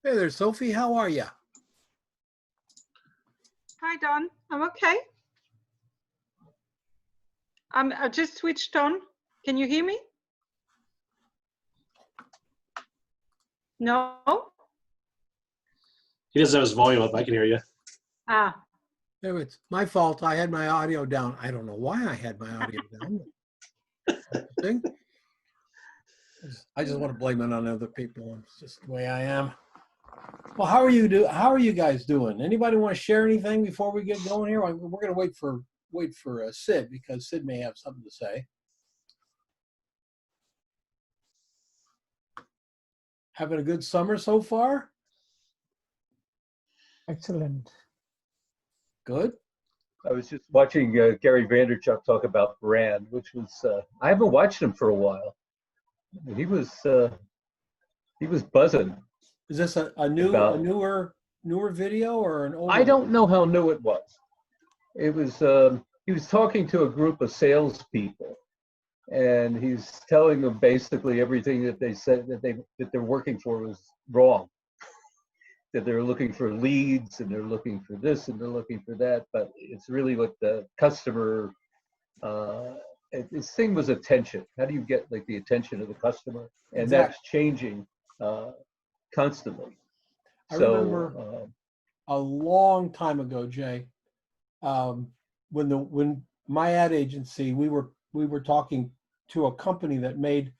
Hey there, Sophie. How are you? Hi, Don. I'm okay. I just switched on. Can you hear me? No? He doesn't have his volume up. I can hear you. Ah, There, it's my fault. I had my audio down. I don't know why I had my audio down. Thing. I just want to blame it on other people. It's just the way I am. Well, how are you guys doing? Anybody want to share anything before we get going here? We're going to wait for Sid, because Sid may have something to say. Having a good summer so far? Excellent. Good. I was just watching Gary Vaynerchuk talk about brand, which was I haven't watched him for a while. He was buzzing. Is this a newer video or an older? I don't know how new it was. It was he was talking to a group of salespeople, and he's telling them basically everything that they said that they're working for was wrong. That they're looking for leads and they're looking for this and they're looking for that, but it's really what the customer. This thing was attention. How do you get like the attention of the customer? And Exactly. that's changing constantly. I remember a long time ago, Jay, when my ad agency, we were talking to a company that made.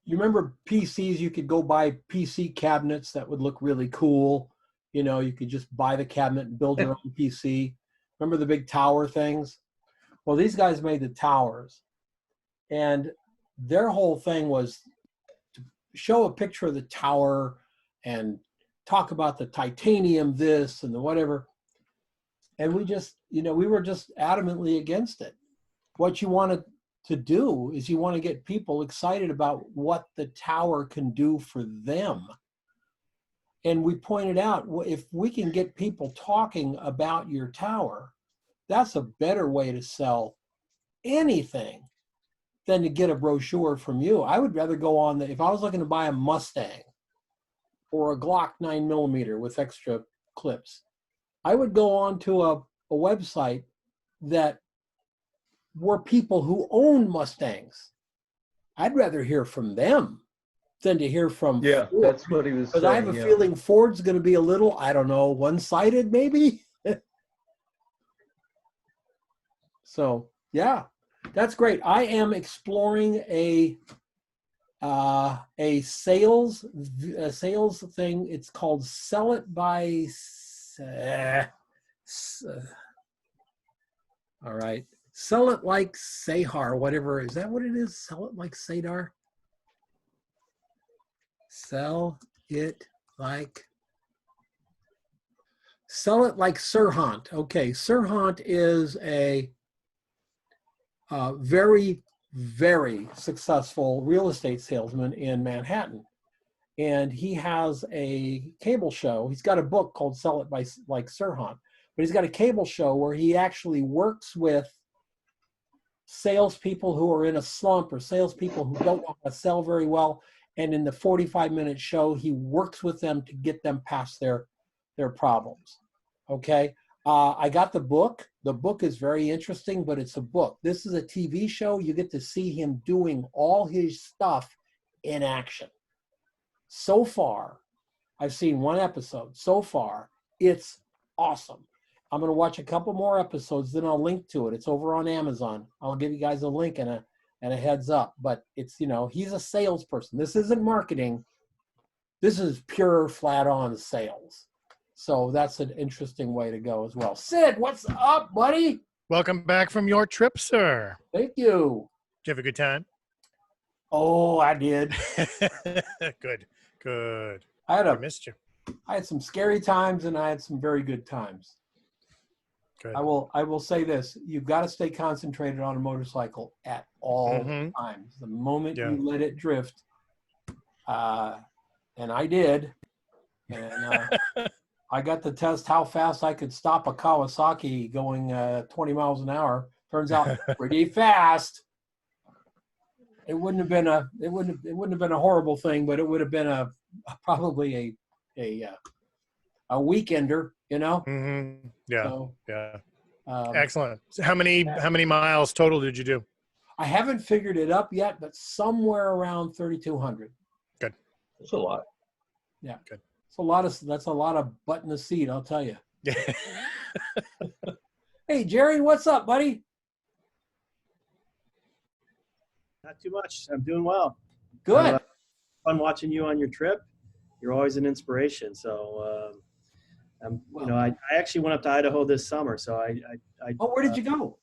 You remember PCs? You could go buy PC cabinets that would look really cool. You know, you could just buy the cabinet and build your own PC. Remember the big tower things? Well, these guys made the towers, and their whole thing was to show a picture of the tower and talk about the titanium this and the whatever. And we just, we were just adamantly against it. What you wanted to do is you want to get people excited about what the tower can do for them. And we pointed out, if we can get people talking about your tower, that's a better way to sell anything than to get a brochure from you. I would rather go on if I was looking to buy a Mustang or a Glock 9mm with extra clips, I would go on to a website that were people who own Mustangs. I'd rather hear from them than to hear from Yeah, Ford. that's what he was saying. Because I have a feeling Ford's going to be a little, I don't know, one-sided maybe. So yeah, that's great. I am exploring a sales thing. It's called Sell It by. All right. Sell it like Sahar, whatever. Is that what it is? Sell it like Sadar? Sell it like Sirhant. Okay, Sirhant is a very, very successful real estate salesman in Manhattan. And he has a cable show. He's got a book called Sell It by like Sirhant. But he's got a cable show where he actually works with salespeople who are in a slump or salespeople who don't know how to sell very well. And in the 45-minute show, he works with them to get them past their problems. Okay. I got the book. The book is very interesting, but it's a book. This is a TV show. You get to see him doing all his stuff in action. So far, I've seen one episode. So far, it's awesome. I'm going to watch a couple more episodes, then I'll link to it. It's over on Amazon. I'll give you guys a link and a heads up. But it's, he's a salesperson. This isn't marketing. This is pure flat-on sales. So that's an interesting way to go as well. Sid, what's up, buddy? Welcome back from your trip, sir. Thank you. Did you have a good time? Oh, I did. Good. I missed you. I had some scary times and I had some very good times. Good. I will say this: you've got to stay concentrated on a motorcycle at all times. The moment you let it drift, and I did, and I got to test how fast I could stop a Kawasaki going 20 miles an hour. Turns out pretty fast. It wouldn't have been a horrible thing, but it would have been probably a weekender, you know. Mm-hmm. Yeah. So, Yeah. um, Excellent. So how many miles total did you do? I haven't figured it up yet, but somewhere around 3,200. That's a lot. Yeah. Good. That's a lot of butt in the seat, I'll tell you. Yeah. Hey, Jerry, what's up, buddy? Not too much. I'm doing well. Good. Fun watching you on your trip. You're always an inspiration. So, I actually went up to Idaho this summer. So I Oh, where did you go?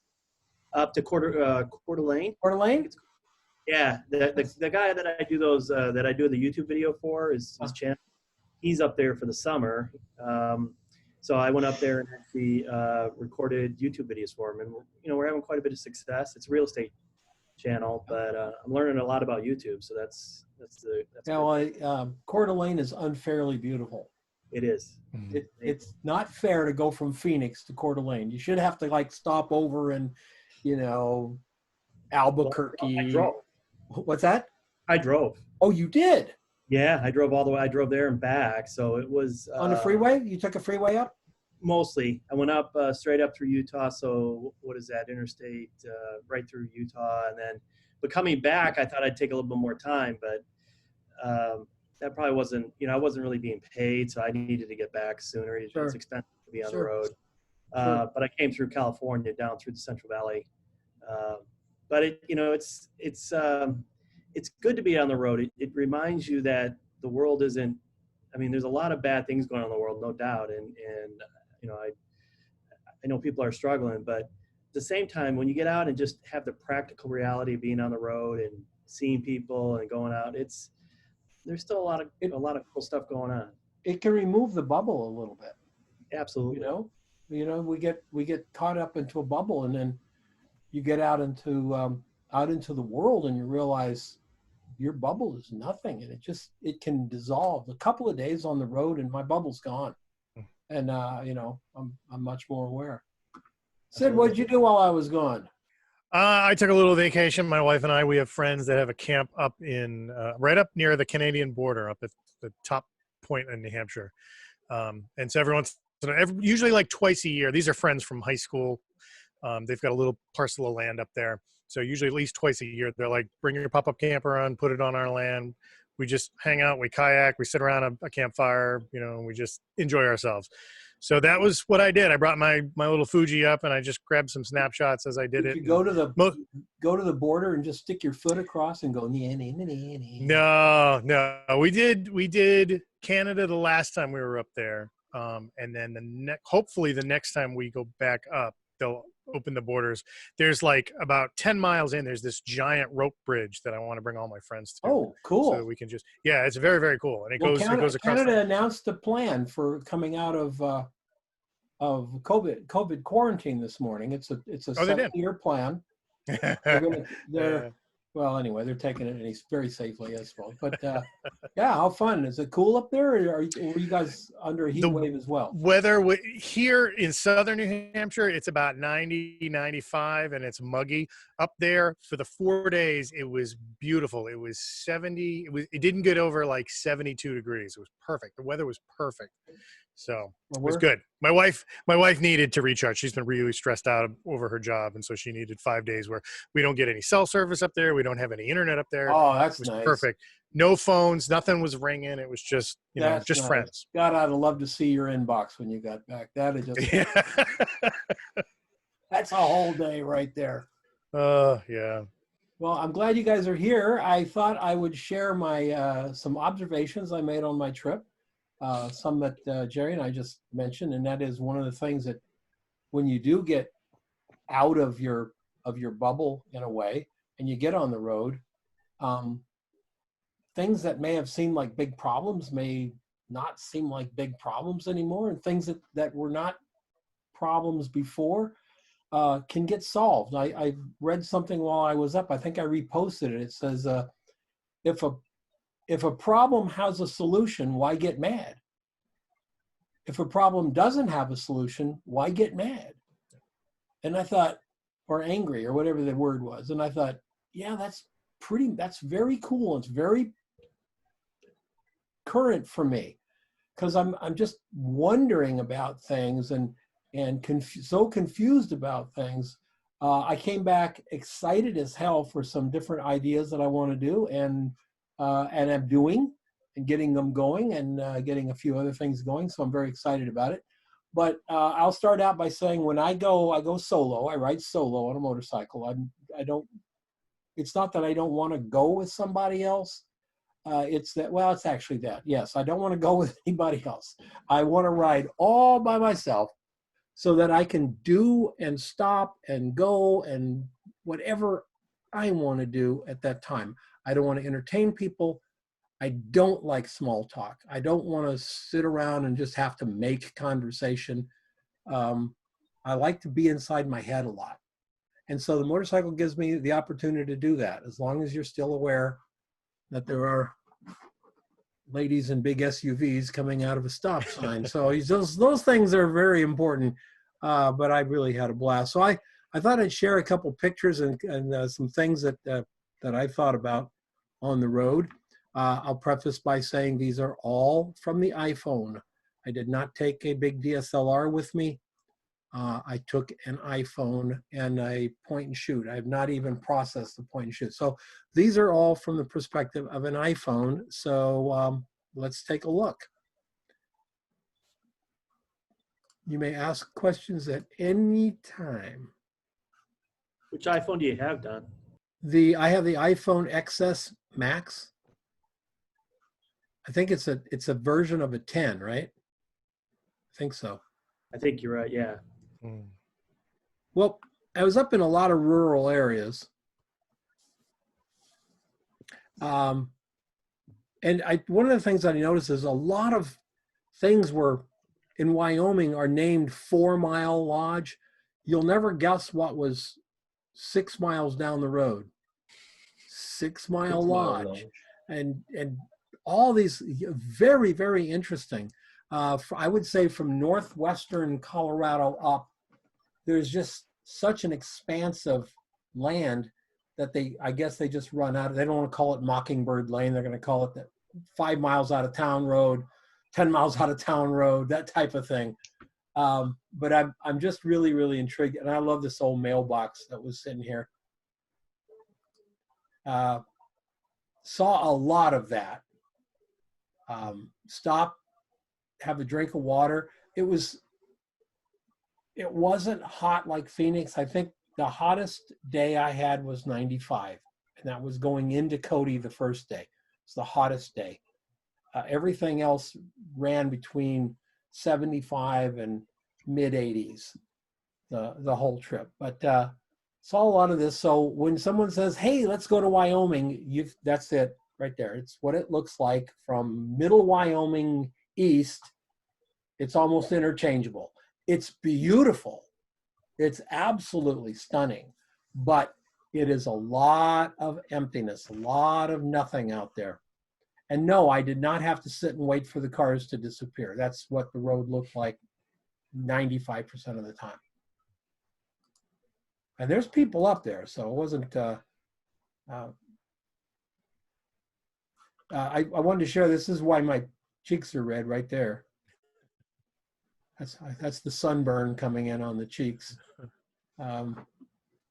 up to Coeur d'Alene. Coeur d'Alene? Yeah, the guy that I do that I do the YouTube video for is his channel. He's up there for the summer. So I went up there and actually recorded YouTube videos for him, and we're having quite a bit of success. It's a real estate channel, but I'm learning a lot about YouTube. So that's Yeah, well, Coeur d'Alene is unfairly beautiful. it is. It's not fair to go from Phoenix to Coeur d'Alene. You should have to like stop over in, Albuquerque. I drove. What's that? I drove. Oh, you did? Yeah, I drove all the way. I drove there and back. So it was On the freeway? You took a freeway up? Mostly. I went up straight up through Utah. So what is that? Interstate right through Utah, but coming back, I thought I'd take a little bit more time, but that probably wasn't. I wasn't really being paid, so I needed to get back sooner. It's expensive to be on the road. But I came through California, down through the Central Valley. But it's good to be on the road. It reminds you that the world isn't. I mean, there's a lot of bad things going on in the world, no doubt, and I know people are struggling, but at the same time, when you get out and just have the practical reality of being on the road and seeing people and going out, there's still a lot of cool stuff going on. It can remove the bubble a little bit. Absolutely. We get caught up into a bubble, and then you get out into the world, and you realize your bubble is nothing, and it can dissolve. A couple of days on the road, and my bubble's gone, and I'm much more aware. Sid, what did you do while I was gone? I took a little vacation. My wife and I, we have friends that have a camp up in right up near the Canadian border, up at the top point in New Hampshire. And so usually like twice a year. These are friends from high school. They've got a little parcel of land up there. So usually at least twice a year, they're like, bring your pop-up camper on, put it on our land. We just hang out, we kayak, we sit around a campfire, and we just enjoy ourselves. So that was what I did. I brought my little Fuji up, and I just grabbed some snapshots as I did it. You go to the border and just stick your foot across and go. No. We did Canada the last time we were up there, and then hopefully the next time we go back up, they'll open the borders. There's like about 10 miles in, there's this giant rope bridge that I want to bring all my friends to. Oh, cool. So we can it's very, very cool. And it goes across. Canada announced a plan for coming out of COVID quarantine this morning. It's a 7-year plan. Well, anyway, they're taking it very safely, I suppose. But yeah, how fun. Is it cool up there, or were you guys under a heat wave as well? Weather here in southern New Hampshire, it's about 90, 95, and it's muggy. Up there for the 4 days, it was beautiful. It was 70. It didn't get over like 72 degrees. It was perfect. The weather was perfect. So it was good. My wife needed to recharge. She's been really stressed out over her job, and so she needed 5 days where we don't get any cell service up there. We don't have any internet up there. Oh, that's nice. Perfect. No phones. Nothing was ringing. It was just just nice. friends. God, I'd love to see your inbox when you got back. That'd just that's a whole day right there. Yeah. Well, I'm glad you guys are here. I thought I would share my some observations I made on my trip. Some that Jerry and I just mentioned, and that is one of the things that when you do get out of your bubble in a way, and you get on the road, things that may have seemed like big problems may not seem like big problems anymore, and things that were not problems before can get solved. I read something while I was up. I think I reposted it. It says, if a problem has a solution, why get mad? If a problem doesn't have a solution, why get mad? And I thought, or angry, or whatever the word was. And I thought, yeah, that's very cool. It's very current for me because I'm just wondering about things and so confused about things. I came back excited as hell for some different ideas that I want to do, and I'm doing and getting them going, and getting a few other things going. So I'm very excited about it. But I'll start out by saying when I go solo. I ride solo on a motorcycle. I don't. It's not that I don't want to go with somebody else. It's that. Well, it's actually that. Yes, I don't want to go with anybody else. I want to ride all by myself, so that I can do and stop and go and whatever I want to do at that time. I don't want to entertain people. I don't like small talk. I don't want to sit around and just have to make conversation. I like to be inside my head a lot. And so the motorcycle gives me the opportunity to do that, as long as you're still aware that there are ladies in big SUVs coming out of a stop sign. So those things are very important. But I really had a blast. So I thought I'd share a couple pictures and some things that I thought about on the road. I'll preface by saying these are all from the iPhone. I did not take a big DSLR with me. I took an iPhone and a point and shoot. I have not even processed the point and shoot. So these are all from the perspective of an iPhone. So let's take a look. You may ask questions at any time. Which iPhone do you have, Don? I have the iPhone XsMax. I think it's a version of a 10, right? I think so. I think you're right. Yeah. Well, I was up in a lot of rural areas. And one of the things that I noticed is a lot of things in Wyoming are named 4 Mile Lodge. You'll never guess what was 6 miles down the road. 6 Mile Lodge. And all these very, very interesting. I would say from northwestern Colorado up, there's just such an expanse of land that I guess they just run out of. They don't want to call it Mockingbird Lane. They're going to call it the 5 miles out of town road, 10 miles out of town road, that type of thing. But I'm just really, really intrigued. And I love this old mailbox that was sitting here. Saw a lot of that. Stop, have a drink of water. It wasn't hot like Phoenix. I think the hottest day I had was 95. And that was going into Cody the first day. It's the hottest day. Everything else ran between 75 and mid 80s the whole trip. But saw a lot of this. So when someone says, hey, let's go to Wyoming, that's it right there. It's what it looks like from middle Wyoming east. It's almost interchangeable. It's beautiful. It's absolutely stunning. But it is a lot of emptiness, a lot of nothing out there. And no, I did not have to sit and wait for the cars to disappear. That's what the road looked like 95% of the time. And there's people up there, so it wasn't, I wanted to share, this is why my cheeks are red right there. That's the sunburn coming in on the cheeks. I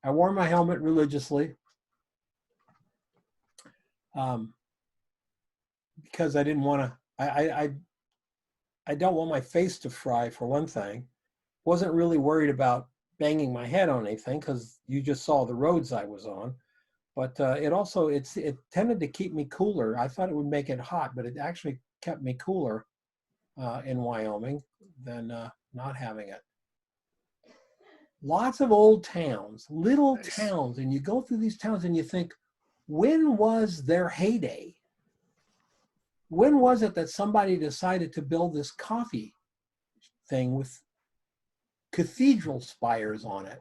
wore my helmet religiously. Because I didn't want to, I don't want my face to fry, for one thing. Wasn't really worried about banging my head on anything because you just saw the roads I was on. But it tended to keep me cooler. I thought it would make it hot, but it actually kept me cooler in Wyoming than not having it. Lots of old towns, little towns, and you go through these towns and you think, when was their heyday? When was it that somebody decided to build this coffee thing with cathedral spires on it?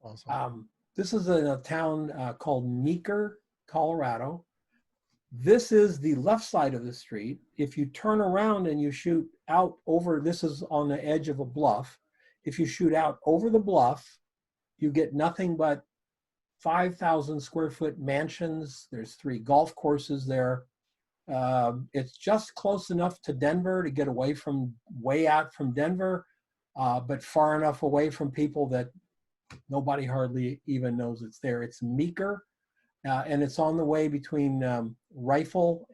Awesome. This is in a town called Meeker, Colorado. This is the left side of the street. If you turn around and you shoot out over, this is on the edge of a bluff. If you shoot out over the bluff, you get nothing but 5,000 square foot mansions. There's 3 golf courses there. It's just close enough to Denver to get away from way out from Denver, but far enough away from people that nobody hardly even knows it's there. It's Meeker, and it's on the way between Rifle,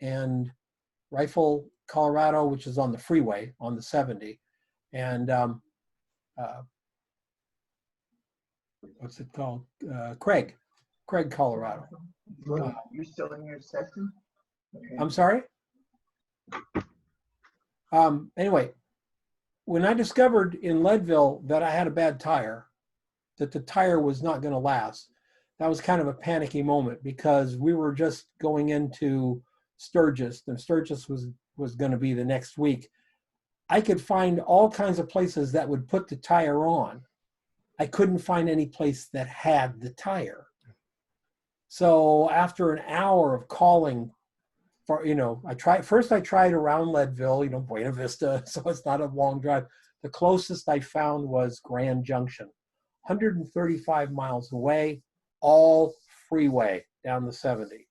Colorado, which is on the freeway on the 70, and what's it called? Craig, Colorado. You're still in your session? Okay. I'm sorry? Anyway, when I discovered in Leadville that I had a bad tire, that the tire was not going to last, that was kind of a panicky moment because we were just going into Sturgis, and Sturgis was going to be the next week. I could find all kinds of places that would put the tire on. I couldn't find any place that had the tire. So after an hour of calling for, I tried around Leadville, Buena Vista, so it's not a long drive. The closest I found was Grand Junction, 135 miles away, all freeway down the 70,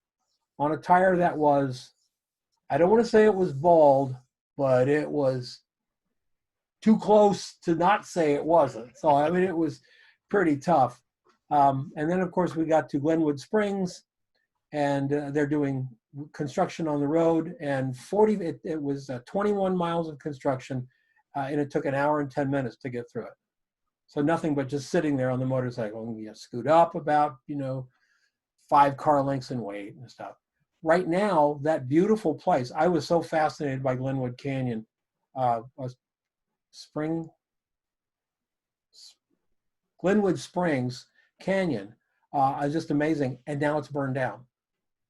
on a tire that was, I don't want to say it was bald, but it was too close to not say it wasn't. So, I mean, it was pretty tough. And then, of course, we got to Glenwood Springs, and they're doing construction on the road. And it was 21 miles of construction, and it took an hour and 10 minutes to get through it. So nothing but just sitting there on the motorcycle. And you scoot up about, 5 car lengths and wait and stuff. Right now, that beautiful place, I was so fascinated by Glenwood Canyon, Glenwood Springs Canyon, is just amazing. And now it's burned down.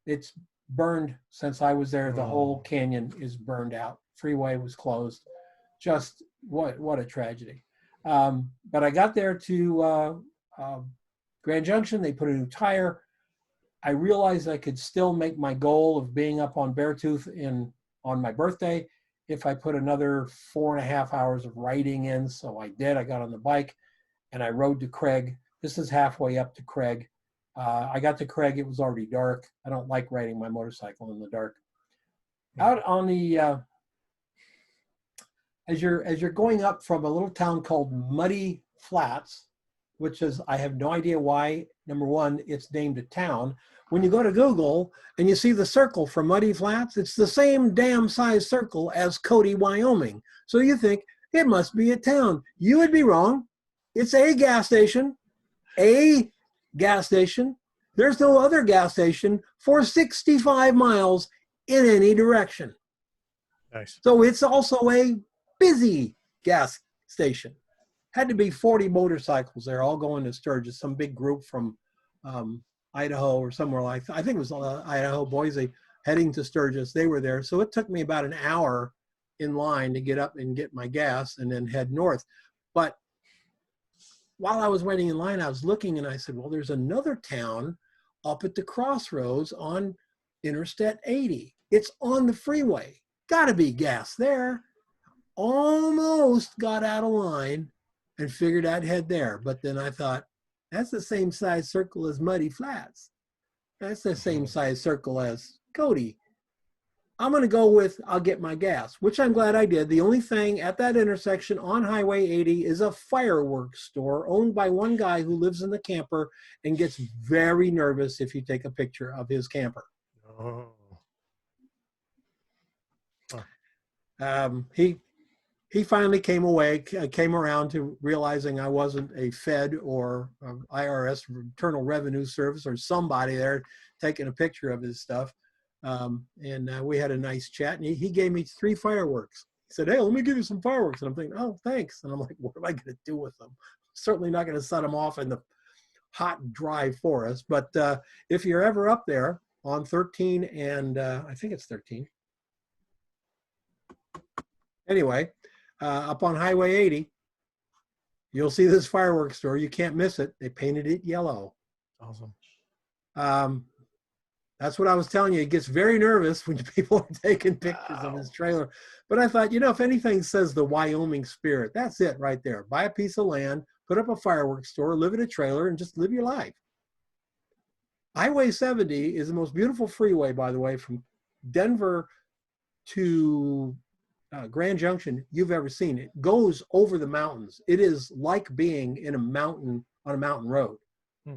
It's burned since I was there. The whole canyon is burned out. Freeway was closed. Just what a tragedy. But I got there to Grand Junction. They put a new tire. I realized I could still make my goal of being up on Beartooth on my birthday if I put another 4.5 hours of riding in. So I did. I got on the bike and I rode to Craig. This is halfway up to Craig. I got to Craig. It was already dark. I don't like riding my motorcycle in the dark. Out on the as you're going up from a little town called Muddy Flats, which is, I have no idea why, number one, it's named a town. When you go to Google and you see the circle for Muddy Flats, it's the same damn size circle as Cody, Wyoming. So you think it must be a town. You would be wrong. It's a gas station. A gas station. There's no other gas station for 65 miles in any direction. Nice. So it's also a busy gas station. Had to be 40 motorcycles there, all going to Sturgis, some big group from Idaho or somewhere like, I think it was Idaho, Boise, heading to Sturgis. They were there. So it took me about an hour in line to get up and get my gas and then head north. But while I was waiting in line, I was looking and I said, well, there's another town up at the crossroads on Interstate 80. It's on the freeway. Gotta be gas there. Almost got out of line and figured I'd head there. But then I thought, that's the same size circle as Muddy Flats. That's the same size circle as Cody. I'm going to go with, I'll get my gas, which I'm glad I did. The only thing at that intersection on Highway 80 is a fireworks store owned by one guy who lives in the camper and gets very nervous if you take a picture of his camper. Oh. He finally came around to realizing I wasn't a Fed or IRS, Internal Revenue Service, or somebody there taking a picture of his stuff. And we had a nice chat, and he gave me 3 fireworks. He said, hey, let me give you some fireworks. And I'm thinking, oh, thanks. And I'm like, what am I going to do with them? Certainly not going to set them off in the hot, dry forest. But if you're ever up there on 13 and I think it's 13. Anyway, up on Highway 80, you'll see this fireworks store. You can't miss it. They painted it yellow. Awesome. That's what I was telling you. He gets very nervous when people are taking pictures of his trailer. But I thought, if anything says the Wyoming spirit, that's it right there. Buy a piece of land, put up a fireworks store, live in a trailer, and just live your life. Highway 70 is the most beautiful freeway, by the way, from Denver to Grand Junction you've ever seen. It goes over the mountains. It is like being in a mountain, on a mountain road.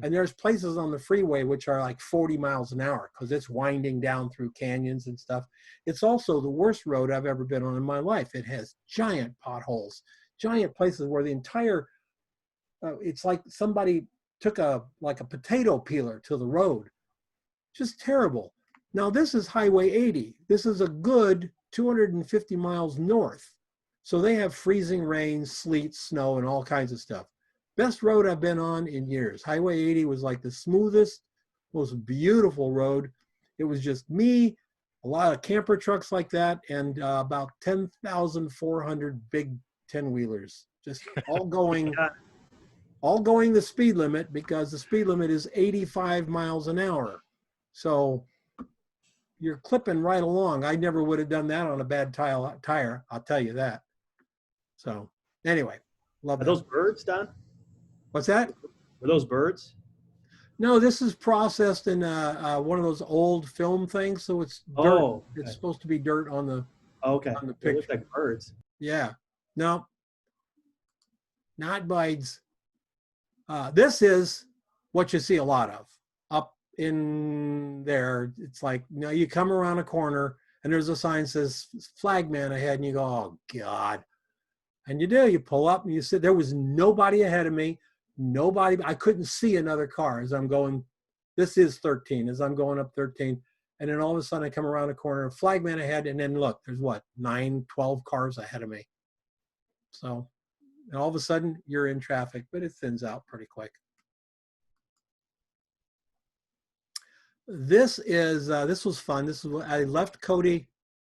And there's places on the freeway which are like 40 miles an hour because it's winding down through canyons and stuff. It's also the worst road I've ever been on in my life. It has giant potholes, giant places where the entire, it's like somebody took a potato peeler to the road. Just terrible. Now this is Highway 80. This is a good 250 miles north. So they have freezing rain, sleet, snow, and all kinds of stuff. Best road I've been on in years. Highway 80 was like the smoothest, most beautiful road. It was just me, a lot of camper trucks like that, and about 10,400 big 10-wheelers, just all going the speed limit because the speed limit is 85 miles an hour. So you're clipping right along. I never would have done that on a bad tire, I'll tell you that. So anyway, love Are that. those birds, Don? What's that? Are those birds? No, this is processed in one of those old film things, so it's dirt. Oh, It's okay. supposed to be dirt on the Okay. on the They look picture. like birds. Yeah. No, not bites. This is what you see a lot of up in there. It's like, you know, you come around a corner and there's a sign that says flagman ahead and you go, oh God. And you do, you pull up and you sit. There was nobody ahead of me. Nobody, I couldn't see another car as I'm going. This is 13, as I'm going up 13. And then all of a sudden I come around a corner, flagman ahead, and then look, there's what, 9, 12 cars ahead of me. So, and all of a sudden you're in traffic, but it thins out pretty quick. This was fun. This is, I left Cody,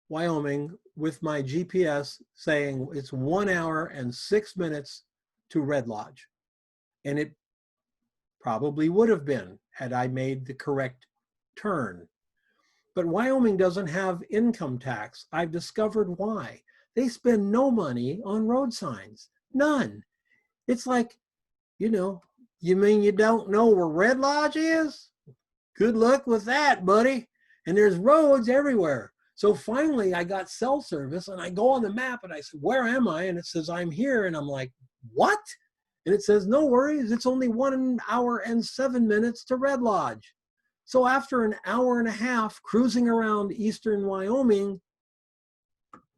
Wyoming with my GPS saying it's 1 hour and 6 minutes to Red Lodge. And it probably would have been had I made the correct turn. But Wyoming doesn't have income tax. I've discovered why. They spend no money on road signs. None. It's like, you know, you mean you don't know where Red Lodge is? Good luck with that, buddy. And there's roads everywhere. So finally I got cell service and I go on the map and I said, where am I? And it says, I'm here. And I'm like, what? And it says, no worries, it's only 1 hour and 7 minutes to Red Lodge. So after an hour and a half cruising around eastern Wyoming,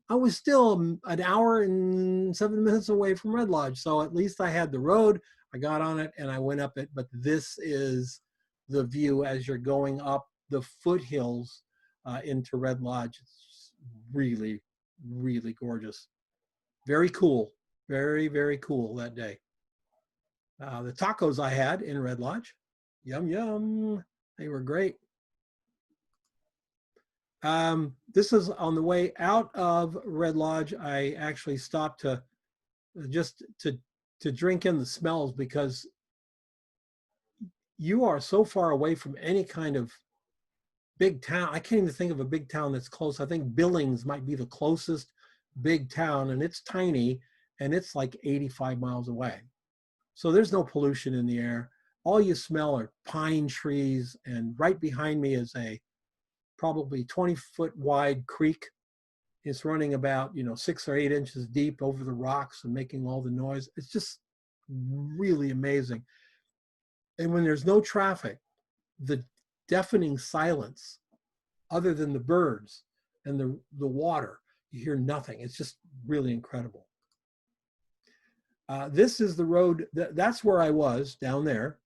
I was still an hour and 7 minutes away from Red Lodge. So at least I had the road, I got on it and I went up it. But this is the view as you're going up the foothills into Red Lodge. It's really, really gorgeous. Very cool. Very, very cool that day. The tacos I had in Red Lodge, yum, yum. They were great. This is on the way out of Red Lodge. I actually stopped to just to drink in the smells because you are so far away from any kind of big town. I can't even think of a big town that's close. I think Billings might be the closest big town, and it's tiny, and it's like 85 miles away. So there's no pollution in the air. All you smell are pine trees, and right behind me is a probably 20-foot wide creek. It's running about, 6 or 8 inches deep over the rocks and making all the noise. It's just really amazing. And when there's no traffic, the deafening silence, other than the birds and the water, you hear nothing. It's just really incredible. This is the road, that's where I was, down there.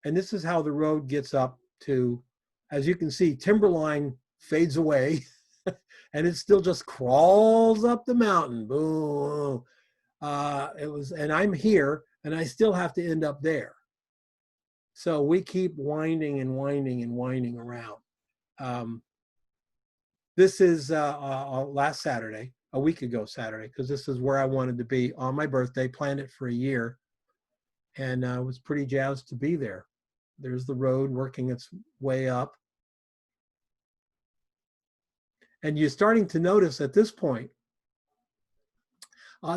And this is how the road gets up to, as you can see, timberline fades away and it still just crawls up the mountain. Boom. And I'm here and I still have to end up there. So we keep winding and winding and winding around. This is last Saturday, a week ago Saturday, because this is where I wanted to be on my birthday, planned it for a year, and I was pretty jazzed to be there. There's the road working its way up. And you're starting to notice at this point,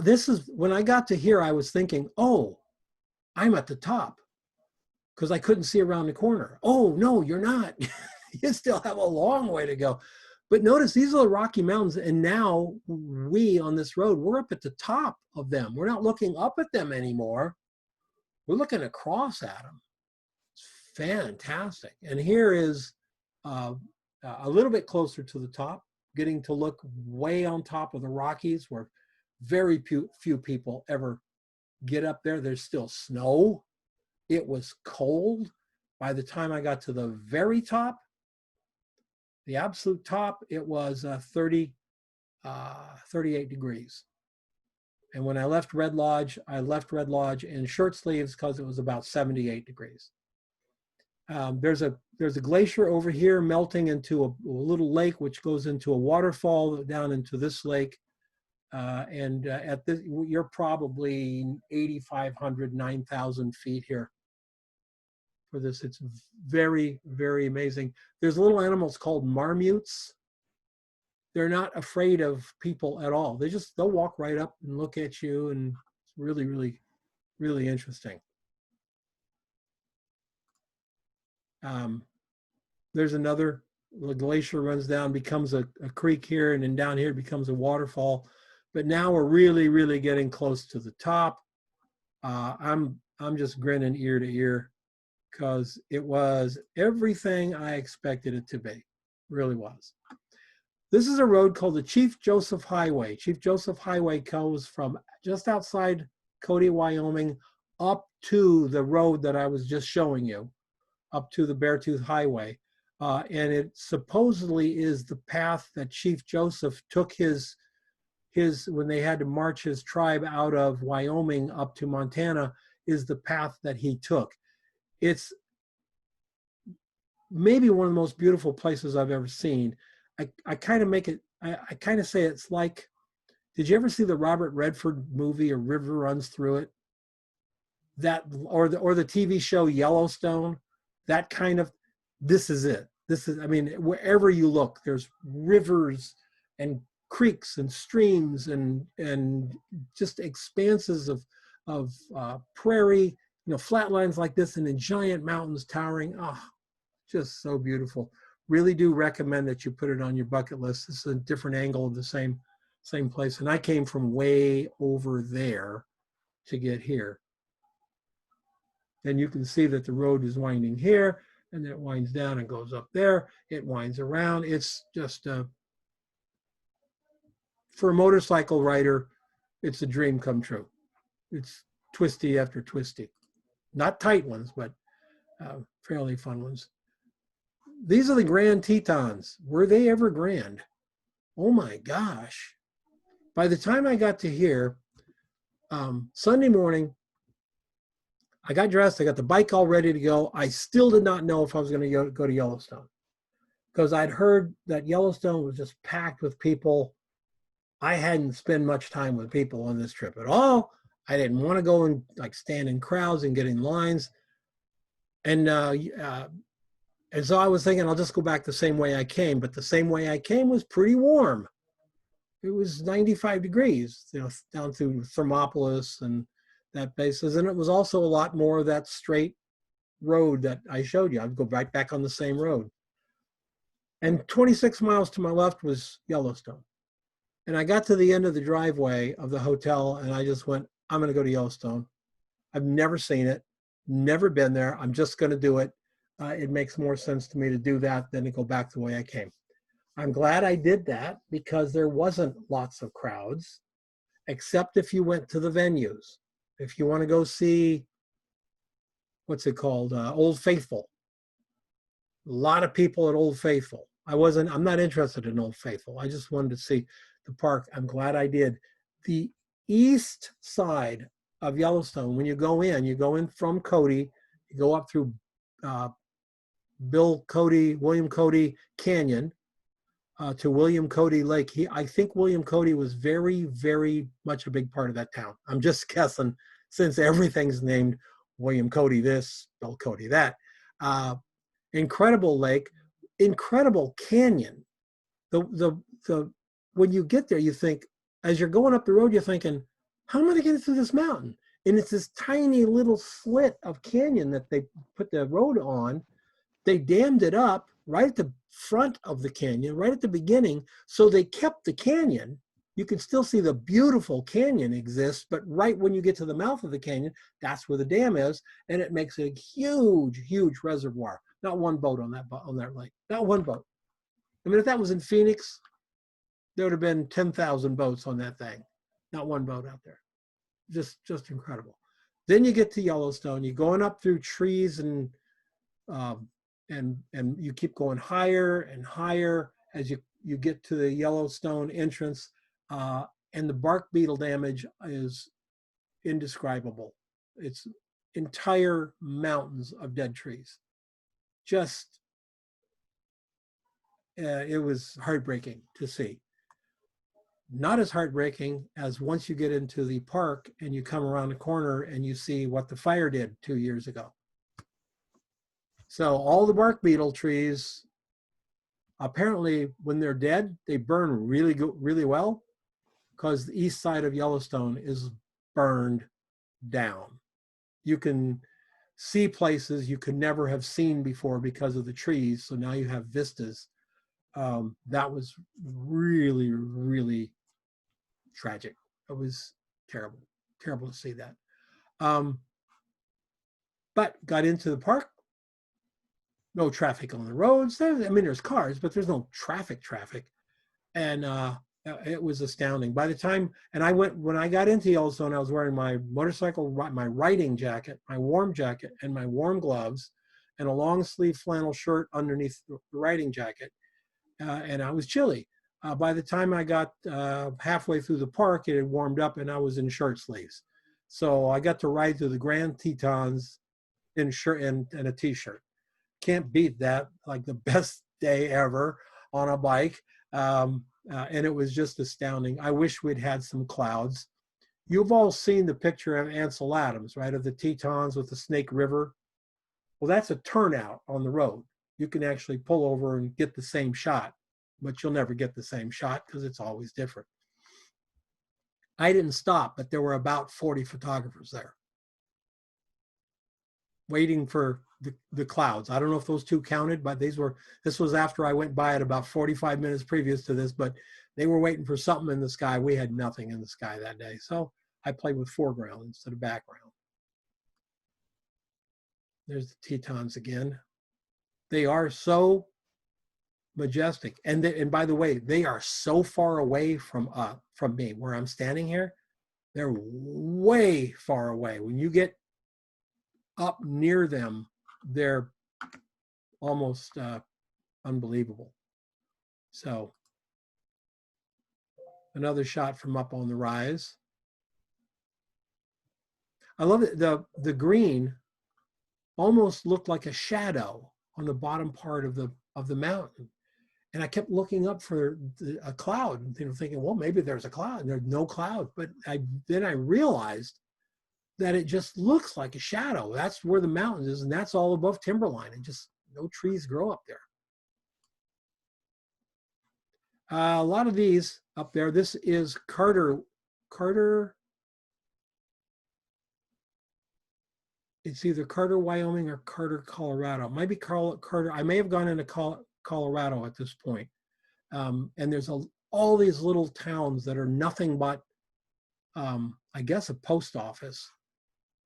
this is, when I got to here, I was thinking, oh, I'm at the top. because I couldn't see around the corner. Oh, no, you're not. You still have a long way to go. But notice these are the Rocky Mountains, and now we on this road, we're up at the top of them. We're not looking up at them anymore. We're looking across at them. It's fantastic. And here is a little bit closer to the top, getting to look way on top of the Rockies, where very few people ever get up there. There's still snow. It was cold. By the time I got to the very top, the absolute top, it was 38 degrees. And when I left Red Lodge in shirt sleeves because it was about 78 degrees. There's a glacier over here melting into a little lake, which goes into a waterfall down into this lake. At this, you're probably 8,500, 9,000 feet here for this. It's very, very amazing. There's little animals called marmutes. They're not afraid of people at all. They'll walk right up and look at you, and it's really, really, really interesting. There's another, the glacier runs down, becomes a creek here, and then down here becomes a waterfall. But now we're really, really getting close to the top. I'm just grinning ear to ear because it was everything I expected it to be. Really was. This is a road called the Chief Joseph Highway. Chief Joseph Highway goes from just outside Cody, Wyoming, up to the road that I was just showing you, up to the Beartooth Highway. And it supposedly is the path that Chief Joseph took his when they had to march his tribe out of Wyoming up to Montana, is the path that he took. It's maybe one of the most beautiful places I've ever seen. I kind of make it, I kind of say it's like, did you ever see the Robert Redford movie, A River Runs Through It? That, or the TV show Yellowstone, that kind of, this is it. This is, I mean, wherever you look, there's rivers and creeks and streams and just expanses of prairie, flat lines like this, and then giant mountains towering. Oh, just so beautiful. Really do recommend that you put it on your bucket list. This is a different angle of the same place. And I came from way over there to get here. And you can see that the road is winding here, and then it winds down and goes up there. It winds around. It's just, for a motorcycle rider, it's a dream come true. It's twisty after twisty. Not tight ones, but fairly fun ones. These are the Grand Tetons. Were they ever grand? Oh my gosh. By the time I got to here, Sunday morning, I got dressed, I got the bike all ready to go. I still did not know if I was going to go to Yellowstone, because I'd heard that Yellowstone was just packed with people. I hadn't spent much time with people on this trip at all. I didn't want to go and stand in crowds and get in lines. And so I was thinking I'll just go back the same way I came, but the same way I came was pretty warm. It was 95 degrees, down through Thermopolis and that basis. And it was also a lot more of that straight road that I showed you. I'd go right back on the same road. And 26 miles to my left was Yellowstone. And I got to the end of the driveway of the hotel, and I just went, I'm going to go to Yellowstone. I've never seen it, never been there. I'm just going to do it. It makes more sense to me to do that than to go back the way I came. I'm glad I did that because there wasn't lots of crowds, except if you went to the venues. If you want to go see, what's it called, Old Faithful. A lot of people at Old Faithful. I'm not interested in Old Faithful. I just wanted to see the park. I'm glad I did. The east side of Yellowstone, when you go in from Cody, you go up through William Cody Canyon to William Cody Lake. I think William Cody was very, very much a big part of that town. I'm just guessing, since everything's named William Cody this, Bill Cody that. Incredible lake, incredible canyon. When you get there, you think, as you're going up the road, you're thinking, how am I going to get through this mountain? And it's this tiny little slit of canyon that they put the road on. They dammed it up right at the front of the canyon, right at the beginning. So they kept the canyon. You can still see the beautiful canyon exists, but right when you get to the mouth of the canyon, that's where the dam is. And it makes a huge, huge reservoir. Not one boat on that lake, not one boat. I mean, if that was in Phoenix, there would have been 10,000 boats on that thing. Not one boat out there. Just incredible. Then you get to Yellowstone. You're going up through trees and you keep going higher and higher as you get to the Yellowstone entrance. And the bark beetle damage is indescribable. It's entire mountains of dead trees. Just, it was heartbreaking to see. Not as heartbreaking as once you get into the park and you come around the corner and you see what the fire did 2 years ago. So all the bark beetle trees, apparently when they're dead, they burn really well, because the east side of Yellowstone is burned down. You can see places you could never have seen before because of the trees. So now you have vistas. That was really, really tragic. It was terrible to see that. But got into the park. No traffic on the roads. There's cars, but there's no traffic. And it was astounding. By the time, when I got into Yellowstone, I was wearing my my riding jacket, my warm jacket, and my warm gloves, and a long sleeve flannel shirt underneath the riding jacket. And I was chilly. By the time I got halfway through the park, it had warmed up and I was in shirt sleeves. So I got to ride through the Grand Tetons in shirt and a t-shirt. Can't beat that. Like the best day ever on a bike. And it was just astounding. I wish we'd had some clouds. You've all seen the picture of Ansel Adams, right? Of the Tetons with the Snake River. Well, that's a turnout on the road. You can actually pull over and get the same shot, but you'll never get the same shot because it's always different. I didn't stop, but there were about 40 photographers there waiting for the clouds. I don't know if those two counted, but this was after I went by it about 45 minutes previous to this, but they were waiting for something in the sky. We had nothing in the sky that day. So I played with foreground instead of background. There's the Tetons again. They are so majestic. And by the way, they are so far away from me where I'm standing here. They're way far away. When you get up near them, they're almost unbelievable. So another shot from up on the rise. I love it. The green almost looked like a shadow on the bottom part of the mountain. And I kept looking up for a cloud and thinking, well, maybe there's a cloud. And there's no cloud. But then I realized that it just looks like a shadow. That's where the mountains is, and that's all above timberline, and just no trees grow up there. A lot of these up there. This is Carter. It's either Carter, Wyoming, or Carter, Colorado. It might be Carter. I may have gone into Colorado at this point. And there's all these little towns that are nothing but, I guess, a post office.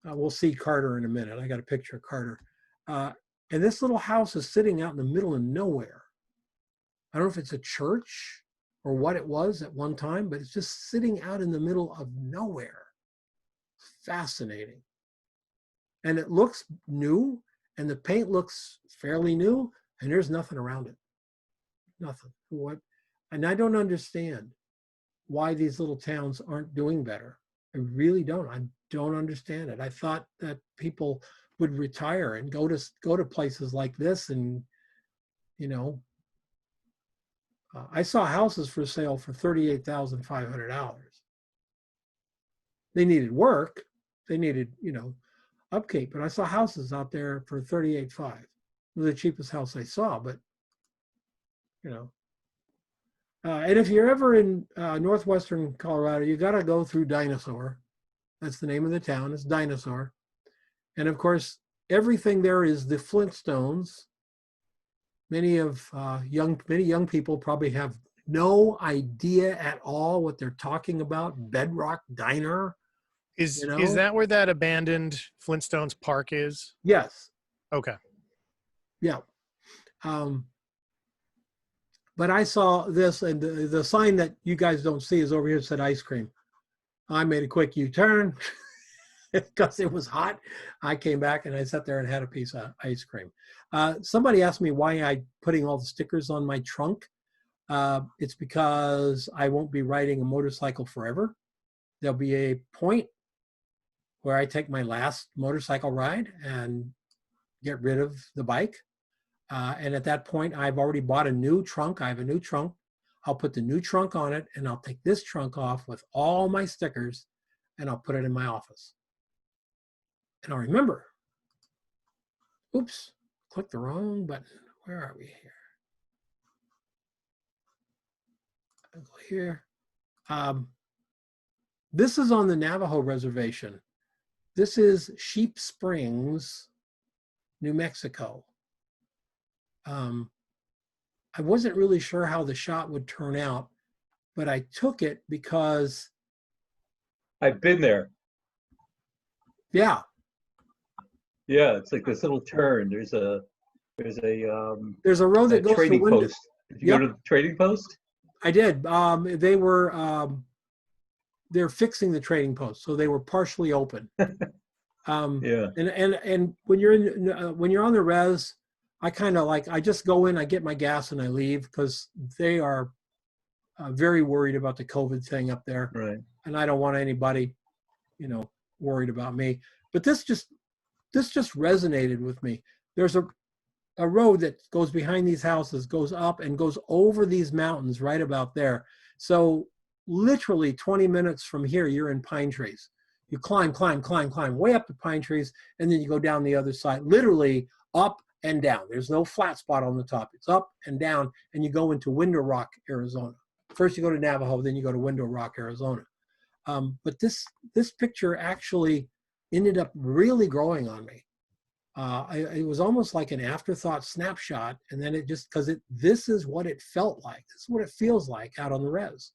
We'll see Carter in a minute. I got a picture of Carter. And this little house is sitting out in the middle of nowhere. I don't know if it's a church or what it was at one time, but it's just sitting out in the middle of nowhere. Fascinating. And it looks new, and the paint looks fairly new, and there's nothing around it. Nothing. What? And I don't understand why these little towns aren't doing better. I really don't. I don't understand it. I thought that people would retire and go to places like this, and I saw houses for sale for $38,500. They needed work. They needed, upkeep. But I saw houses out there for $38,500. It was the cheapest house I saw, but and if you're ever in northwestern Colorado, you got to go through Dinosaur. That's the name of the town. It's Dinosaur. And of course, everything there is the Flintstones. Many young people probably have no idea at all what they're talking about. Bedrock Diner. Is You know? is that where that abandoned Flintstones park is? Yes. Okay. Yeah. But I saw this, and the sign that you guys don't see is over here. It said ice cream. I made a quick U-turn because it was hot. I came back and I sat there and had a piece of ice cream. Somebody asked me why I'm putting all the stickers on my trunk. It's because I won't be riding a motorcycle forever. There'll be a point where I take my last motorcycle ride and get rid of the bike. And at that point, I've already bought a new trunk. I have a new trunk. I'll put the new trunk on it, and I'll take this trunk off with all my stickers, and I'll put it in my office. And I'll remember. Oops, click the wrong button. Where are we here? I'll go here. This is on the Navajo Reservation. This is Sheep Springs, New Mexico. I wasn't really sure how the shot would turn out, but I took it because, I've been there. yeah, Yeah, it's like this little turn. There's a there's a road that goes to trading Window. post. Did you go to the trading post? I did. They're fixing the trading post, so they were partially open. Yeah. And when you're on the res, I just go in, I get my gas, and I leave because they are very worried about the COVID thing up there, Right. and I don't want anybody, worried about me. But this just resonated with me. There's a road that goes behind these houses, goes up and goes over these mountains right about there. So literally 20 minutes from here, you're in pine trees. You climb way up the pine trees, and then you go down the other side, literally up and down. There's no flat spot on the top. It's up and down, and you go into Window Rock, Arizona. First you go to Navajo, then you go to Window Rock, Arizona. But this picture actually ended up really growing on me. It was almost like an afterthought snapshot, and then this is what it felt like. This is what it feels like out on the res.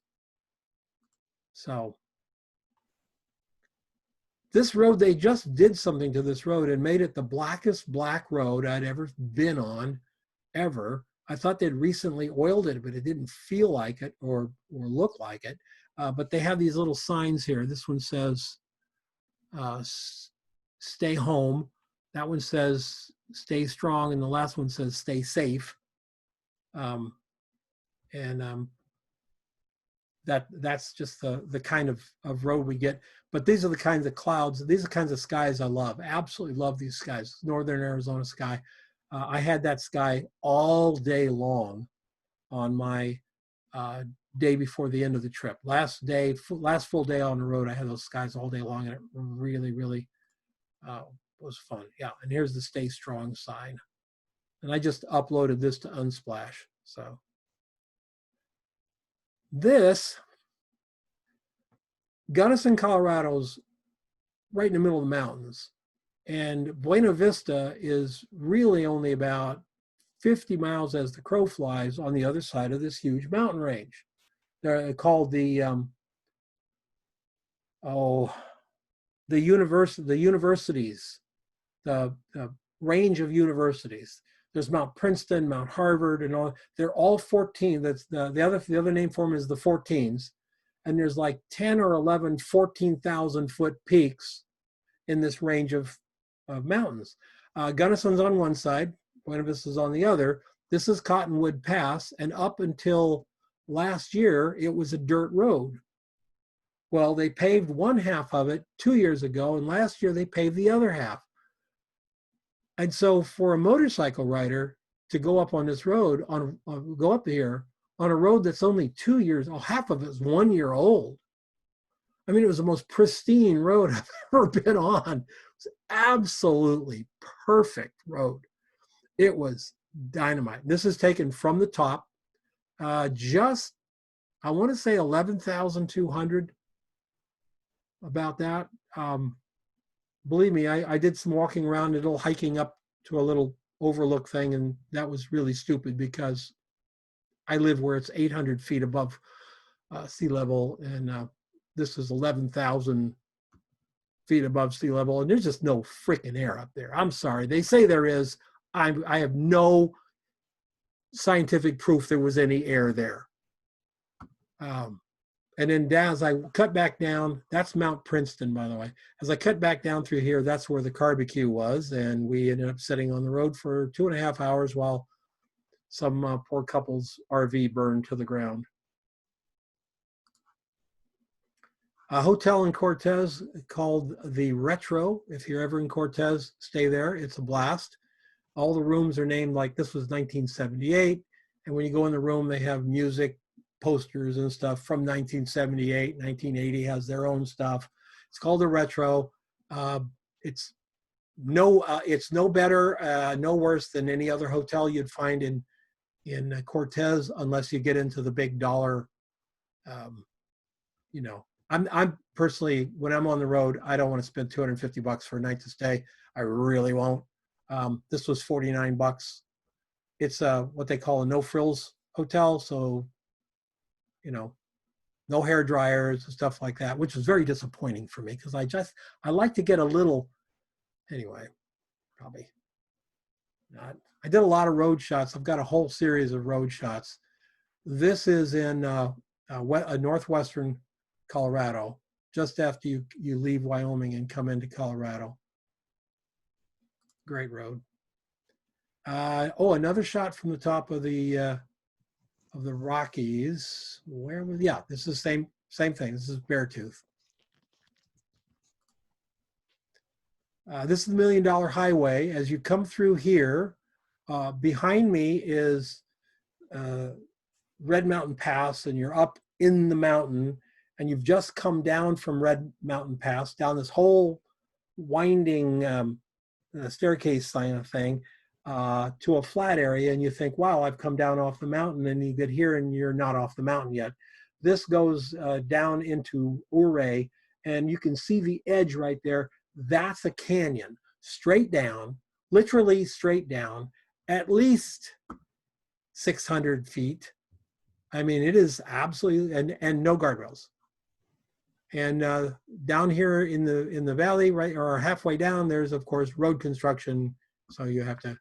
So this road, they just did something to this road and made it the blackest black road I'd ever been on, ever. I thought they'd recently oiled it, but it didn't feel like it or look like it. But they have these little signs here. This one says, stay home. That one says, stay strong. And the last one says, stay safe. That's just the kind of road we get. But these are the kinds of clouds, these are the kinds of skies I love. Absolutely love these skies. Northern Arizona sky. I had that sky all day long on my day before the end of the trip. Last full day on the road, I had those skies all day long, and it really, really was fun. Yeah, and here's the Stay Strong sign. And I just uploaded this to Unsplash. So this, Gunnison, Colorado's right in the middle of the mountains. And Buena Vista is really only about 50 miles as the crow flies on the other side of this huge mountain range. They're called the universities, the range of universities. There's Mount Princeton, Mount Harvard, and all. They're all 14. That's the other name for them is the 14s. And there's like 10 or 11 14,000 foot peaks in this range of mountains. Gunnison's on one side, Buena Vista's on the other. This is Cottonwood Pass, and up until last year, it was a dirt road. Well, they paved one half of it 2 years ago, and last year they paved the other half. And so for a motorcycle rider to go up on this road, go up here on a road that's only 2 years, half of it is 1 year old. I mean, it was the most pristine road I've ever been on. It was absolutely perfect road. It was dynamite. This is taken from the top, I want to say 11,200 about that. Believe me, I did some walking around, a little hiking up to a little overlook thing, and that was really stupid because I live where it's 800 feet above sea level, and this is 11,000 feet above sea level, and there's just no freaking air up there. I'm sorry. They say there is. I have no scientific proof there was any air there. And then down, as I cut back down, that's Mount Princeton, by the way. As I cut back down through here, that's where the barbecue was, and we ended up sitting on the road for 2.5 hours while some poor couple's RV burned to the ground. A hotel in Cortez called the Retro. If you're ever in Cortez, stay there. It's a blast. All the rooms are named like this was 1978. And when you go in the room, they have music, posters and stuff from 1978. 1980 has their own stuff. It's called the Retro. It's no better, no worse than any other hotel you'd find in Cortez, unless you get into the big dollar. You know, I'm personally, when I'm on the road, I don't want to spend $250 for a night to stay. I really won't. This was $49. It's what they call a no frills hotel, so you know, no hair dryers and stuff like that, which was very disappointing for me because I like to get a little. Anyway, probably not. I did a lot of road shots. I've got a whole series of road shots. This is in northwestern Colorado, just after you leave Wyoming and come into Colorado. Great road. Another shot from the top of the Rockies. Where was? Yeah, this is same thing. This is Beartooth. This is the $1 Million Highway. As you come through here, behind me is Red Mountain Pass, and you're up in the mountain, and you've just come down from Red Mountain Pass, down this whole winding staircase kind of thing to a flat area, and you think, wow, I've come down off the mountain, and you get here and you're not off the mountain yet. This goes down into Ouray, and you can see the edge right there. That's a canyon, straight down, literally straight down, at least 600 feet. I mean, it is absolutely, and no guardrails. And down here in the valley, right, or halfway down, there's of course road construction, so you have to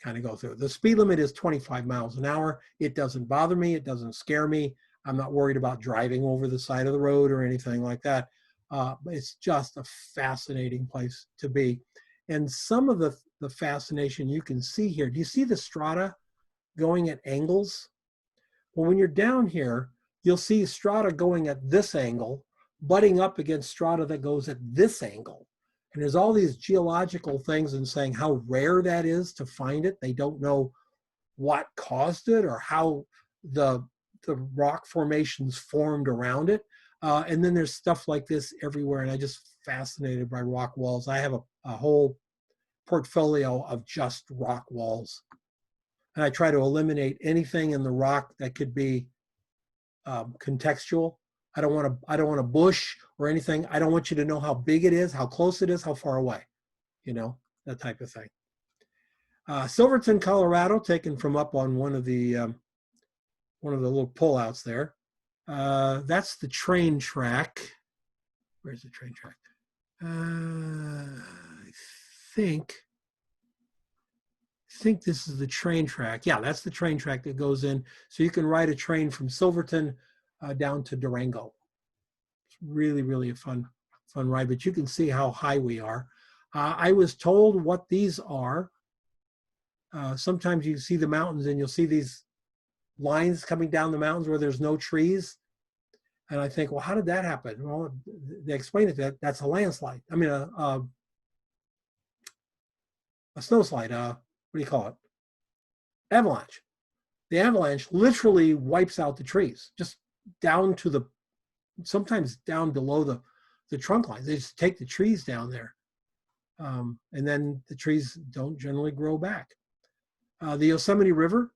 kind of go through. The speed limit is 25 miles an hour. It doesn't bother me. It doesn't scare me. I'm not worried about driving over the side of the road or anything like that. It's just a fascinating place to be. And some of the fascination you can see here. Do you see the strata going at angles? Well, when you're down here, you'll see strata going at this angle, butting up against strata that goes at this angle. And there's all these geological things and saying how rare that is to find it. They don't know what caused it or how the rock formations formed around it. And then there's stuff like this everywhere. And I'm just fascinated by rock walls. I have a whole portfolio of just rock walls. And I try to eliminate anything in the rock that could be contextual. I don't want a bush or anything. I don't want you to know how big it is, how close it is, how far away, you know, that type of thing. Silverton, Colorado, taken from up on one of the little pullouts there. That's the train track. Where's the train track? I think this is the train track. Yeah, that's the train track that goes in. So you can ride a train from Silverton down to Durango. It's really, really a fun ride, but you can see how high we are. I was told what these are. Sometimes you see the mountains and you'll see these lines coming down the mountains where there's no trees. And I think, well, how did that happen? Well, they explain it that's a landslide. I mean, a snowslide, what do you call it? Avalanche. The avalanche literally wipes out the trees, just down to sometimes down below the trunk lines. They just take the trees down there. And then the trees don't generally grow back. The Yosemite River,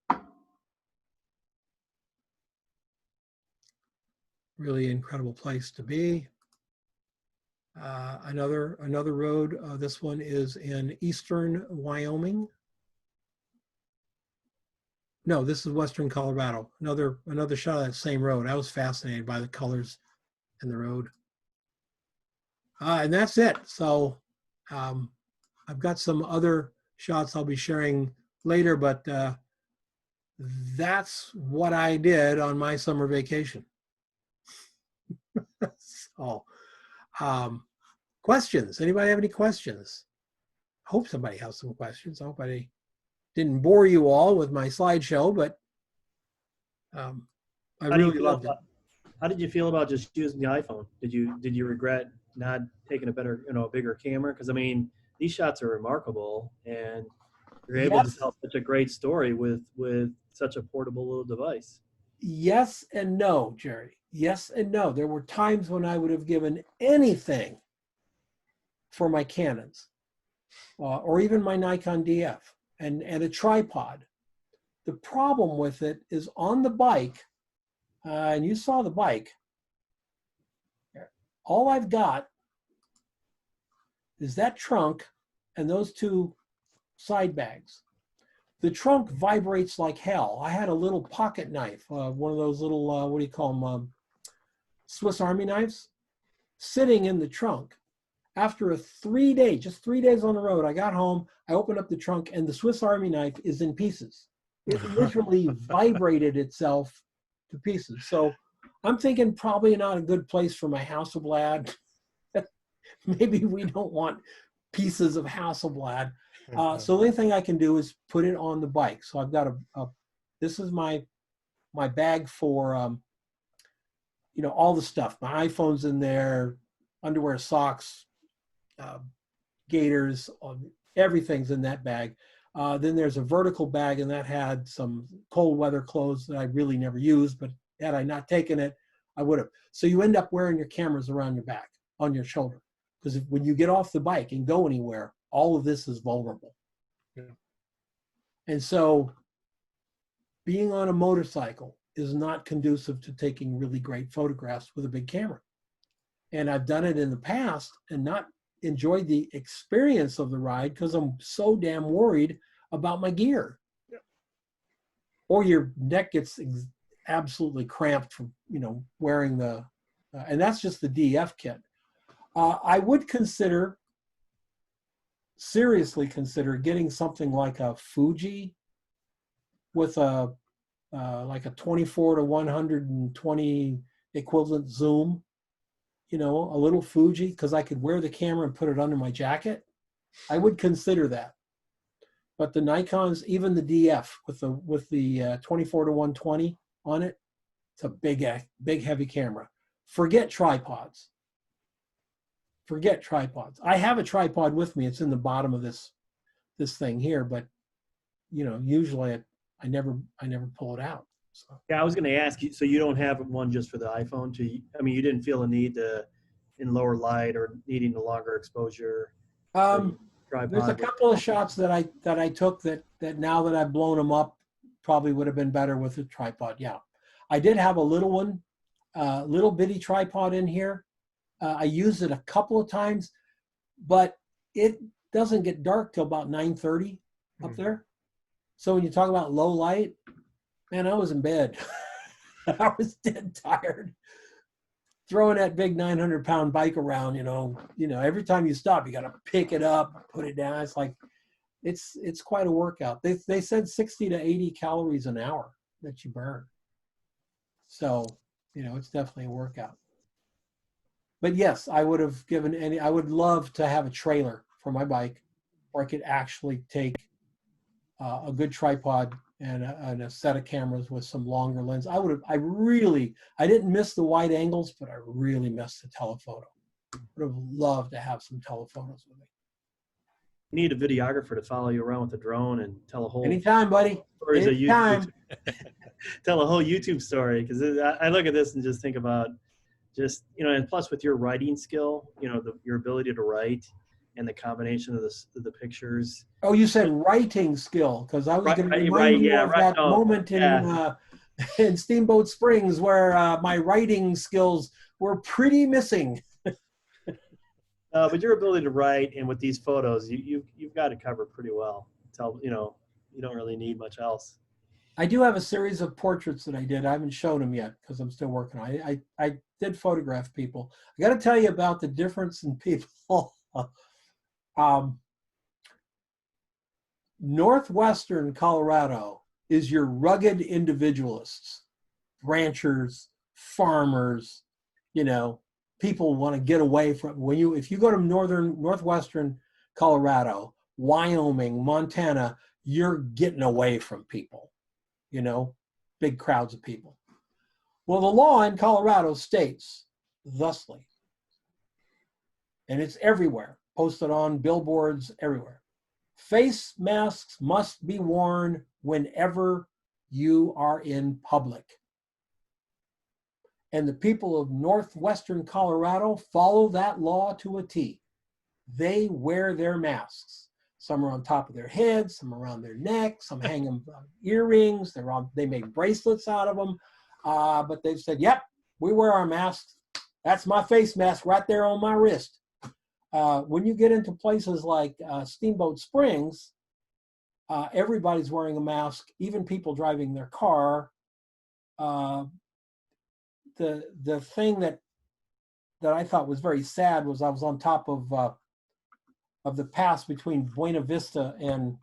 really incredible place to be. Another road. This one is in eastern Wyoming. No, this is western Colorado. Another shot of that same road. I was fascinated by the colors in the road. And that's it. So I've got some other shots I'll be sharing later, but that's what I did on my summer vacation. So, questions? Anybody have any questions? I hope somebody has some questions. I hope I didn't bore you all with my slideshow, but I really loved it. How did you feel about just using the iPhone? Did you regret not taking a bigger camera? Because I mean, these shots are remarkable, and you're able to tell such a great story with such a portable little device. Yes and no, Jerry. Yes and no. There were times when I would have given anything for my Canons, or even my Nikon DF, and a tripod. The problem with it is on the bike, and you saw the bike, all I've got is that trunk and those two side bags. The trunk vibrates like hell. I had a little pocket knife, one of those little, what do you call them, Swiss Army knives, sitting in the trunk. After just 3 days on the road, I got home, I opened up the trunk, and the Swiss Army knife is in pieces. It literally vibrated itself to pieces. So I'm thinking probably not a good place for my Hasselblad. Maybe we don't want pieces of Hasselblad. So the only thing I can do is put it on the bike. So I've got this is my bag for, all the stuff. My iPhone's in there, underwear, socks, gaiters, everything's in that bag. Then there's a vertical bag, and that had some cold weather clothes that I really never used, but had I not taken it, I would have. So you end up wearing your cameras around your back, on your shoulder, because when you get off the bike and go anywhere, all of this is vulnerable. Yeah. And so being on a motorcycle is not conducive to taking really great photographs with a big camera. And I've done it in the past and not enjoyed the experience of the ride because I'm so damn worried about my gear. Yeah. Or your neck gets absolutely cramped from, wearing the, and that's just the DF kit. I would seriously consider getting something like a Fuji with a 24 to 120 equivalent zoom, a little Fuji, because I could wear the camera and put it under my jacket. I would consider that. But the Nikons, even the DF with the 24 to 120 on it, it's a big heavy camera. Forget tripods. I have a tripod with me. It's in the bottom of this thing here, but usually I never pull it out. So. Yeah, I was going to ask you. So you don't have one just for the iPhone? You didn't feel a need to, in lower light or needing a longer exposure. There's a couple of shots that I took that now that I've blown them up probably would have been better with a tripod. Yeah, I did have a little one, little bitty tripod in here. I used it a couple of times, but it doesn't get dark till about 9:30 up there. So when you talk about low light, man, I was in bed. I was dead tired. Throwing that big 900-pound bike around, every time you stop, you got to pick it up, put it down. It's like, it's quite a workout. They said 60 to 80 calories an hour that you burn. So, it's definitely a workout. But yes, I would have I would love to have a trailer for my bike where I could actually take a good tripod and a set of cameras with some longer lens. I didn't miss the wide angles, but I really missed the telephoto. Would have loved to have some telephotos with me. You need a videographer to follow you around with a drone and tell a whole anytime, buddy. Anytime. Tell a whole YouTube story, because I look at this and just think about and plus with your writing skill, your ability to write and the combination of the pictures. Oh, you said writing skill, because I was going to remind you of that moment in Steamboat Springs where my writing skills were pretty missing. But your ability to write and with these photos, you've got it covered pretty well. You don't really need much else. I do have a series of portraits that I did. I haven't shown them yet because I'm still working on it. I did photograph people. I got to tell you about the difference in people. Northwestern Colorado is your rugged individualists, ranchers, farmers, people want to get away from if you go to northwestern Colorado, Wyoming, Montana, you're getting away from people, big crowds of people. Well, the law in Colorado states thusly, and it's everywhere, posted on billboards everywhere. Face masks must be worn whenever you are in public. And the people of northwestern Colorado follow that law to a T. They wear their masks. Some are on top of their heads, some around their neck, some hang them on earrings. They make bracelets out of them. But they've said, yep, we wear our masks. That's my face mask right there on my wrist. When you get into places like Steamboat Springs, everybody's wearing a mask, even people driving their car. The thing that I thought was very sad was I was on top of the pass between Buena Vista and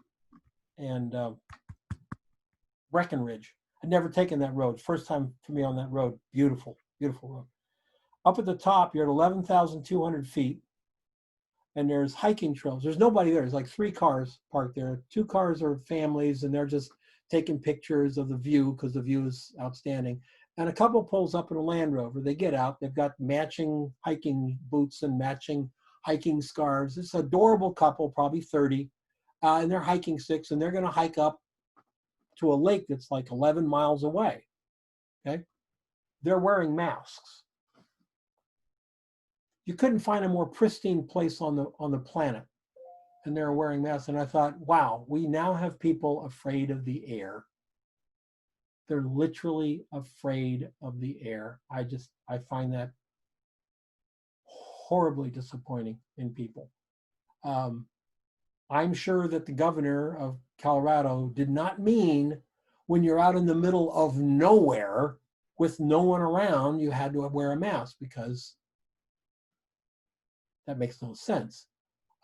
Breckenridge. I'd never taken that road. First time for me on that road. Beautiful, beautiful road. Up at the top, you're at 11,200 feet, and there's hiking trails. There's nobody there. There's like 3 cars parked there. 2 cars are families, and they're just taking pictures of the view because the view is outstanding. And a couple pulls up in a Land Rover. They get out. They've got matching hiking boots and matching hiking scarves. It's an adorable couple, probably 30, and they're hiking sticks, and they're going to hike up to a lake that's like 11 miles away. Okay, they're wearing masks. You couldn't find a more pristine place on the planet, and they're wearing masks. And I thought, wow, we now have people afraid of the air. They're literally afraid of the air. I find that horribly disappointing in people. I'm sure that the governor of Colorado did not mean when you're out in the middle of nowhere with no one around, you had to wear a mask, because that makes no sense.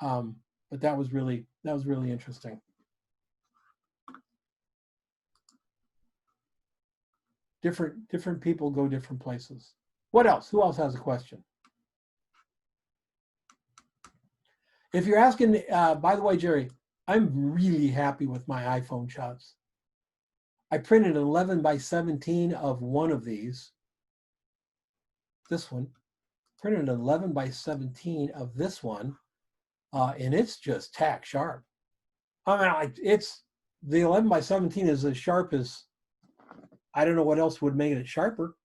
But that was really interesting. Different people go different places. What else? Who else has a question? If you're asking, by the way, Jerry, I'm really happy with my iPhone shots. I printed an 11 by 17 of one of these. This one. Printed an 11 by 17 of this one, and it's just tack sharp. I mean, it's the 11 by 17 is as sharp as, I don't know what else would make it sharper.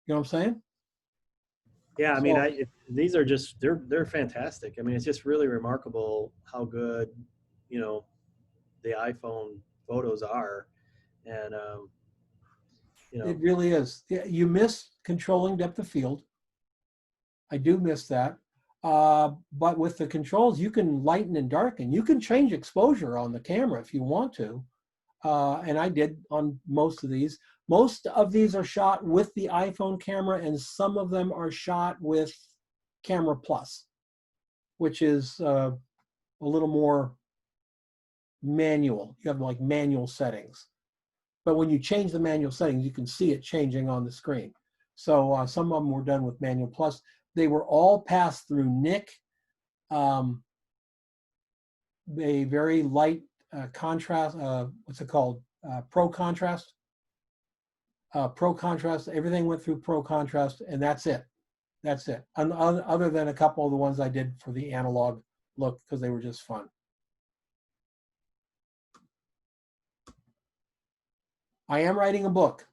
You know what I'm saying? Yeah, I mean, these are just they're fantastic. I mean, it's just really remarkable how good, the iPhone photos are, and It really is. You miss controlling depth of field. I do miss that. But with the controls, you can lighten and darken. You can change exposure on the camera if you want to. And I did on most of these. Most of these are shot with the iPhone camera, and some of them are shot with Camera Plus, which is a little more manual. You have like manual settings. But when you change the manual settings, you can see it changing on the screen. So some of them were done with Manual Plus. They were all passed through Nick, a very light contrast, what's it called? Pro contrast. Pro contrast, everything went through Pro contrast, and that's it. That's it. Other than a couple of the ones I did for the analog look, because they were just fun. I am writing a book.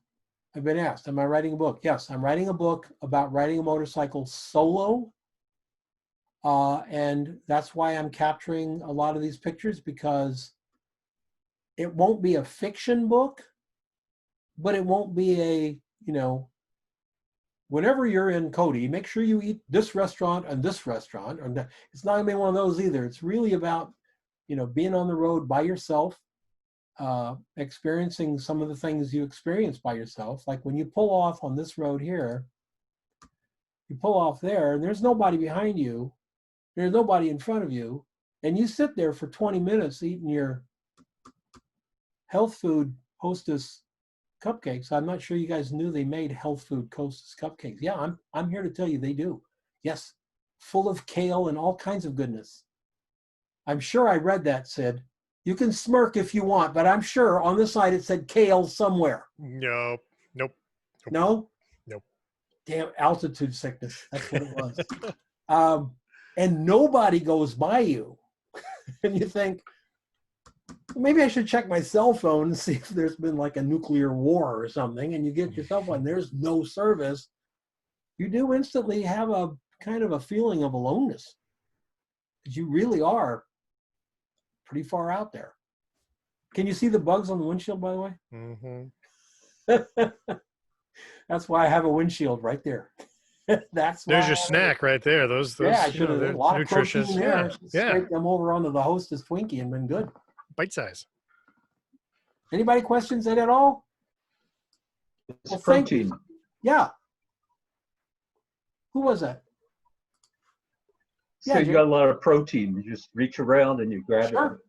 I've been asked, am I writing a book? Yes, I'm writing a book about riding a motorcycle solo. And that's why I'm capturing a lot of these pictures, because it won't be a fiction book, but it won't be a, whenever you're in Cody, make sure you eat this restaurant and this restaurant. Or it's not gonna be one of those either. It's really about, being on the road by yourself, experiencing some of the things you experience by yourself. Like when you pull off on this road here, you pull off there and there's nobody behind you, there's nobody in front of you, and you sit there for 20 minutes eating your health food Hostess cupcakes. I'm not sure you guys knew they made health food Hostess cupcakes. Yeah, I'm here to tell you they do. Yes, full of kale and all kinds of goodness. I'm sure I read that, Sid. You can smirk if you want, but I'm sure on the side it said kale somewhere. Nope. No? Nope. Damn, altitude sickness. That's what it was. And nobody goes by you. And you think, maybe I should check my cell phone and see if there's been like a nuclear war or something. And you get your cell phone, there's no service. You do instantly have a kind of a feeling of aloneness. Because you really are pretty far out there. Can you see the bugs on the windshield, by the way? Mm-hmm. That's why I have a windshield right there. There's your snack right there. Those yeah, I should have. A lot of nutritious. protein there. Yeah. Scrape them over onto the Hostess Twinkie and been good. Bite size. Anybody questions it at all? It's Well, thank you. protein. Yeah. Who was that? So Yeah, you Jim. got a lot of protein. You just reach around and you grab Sure.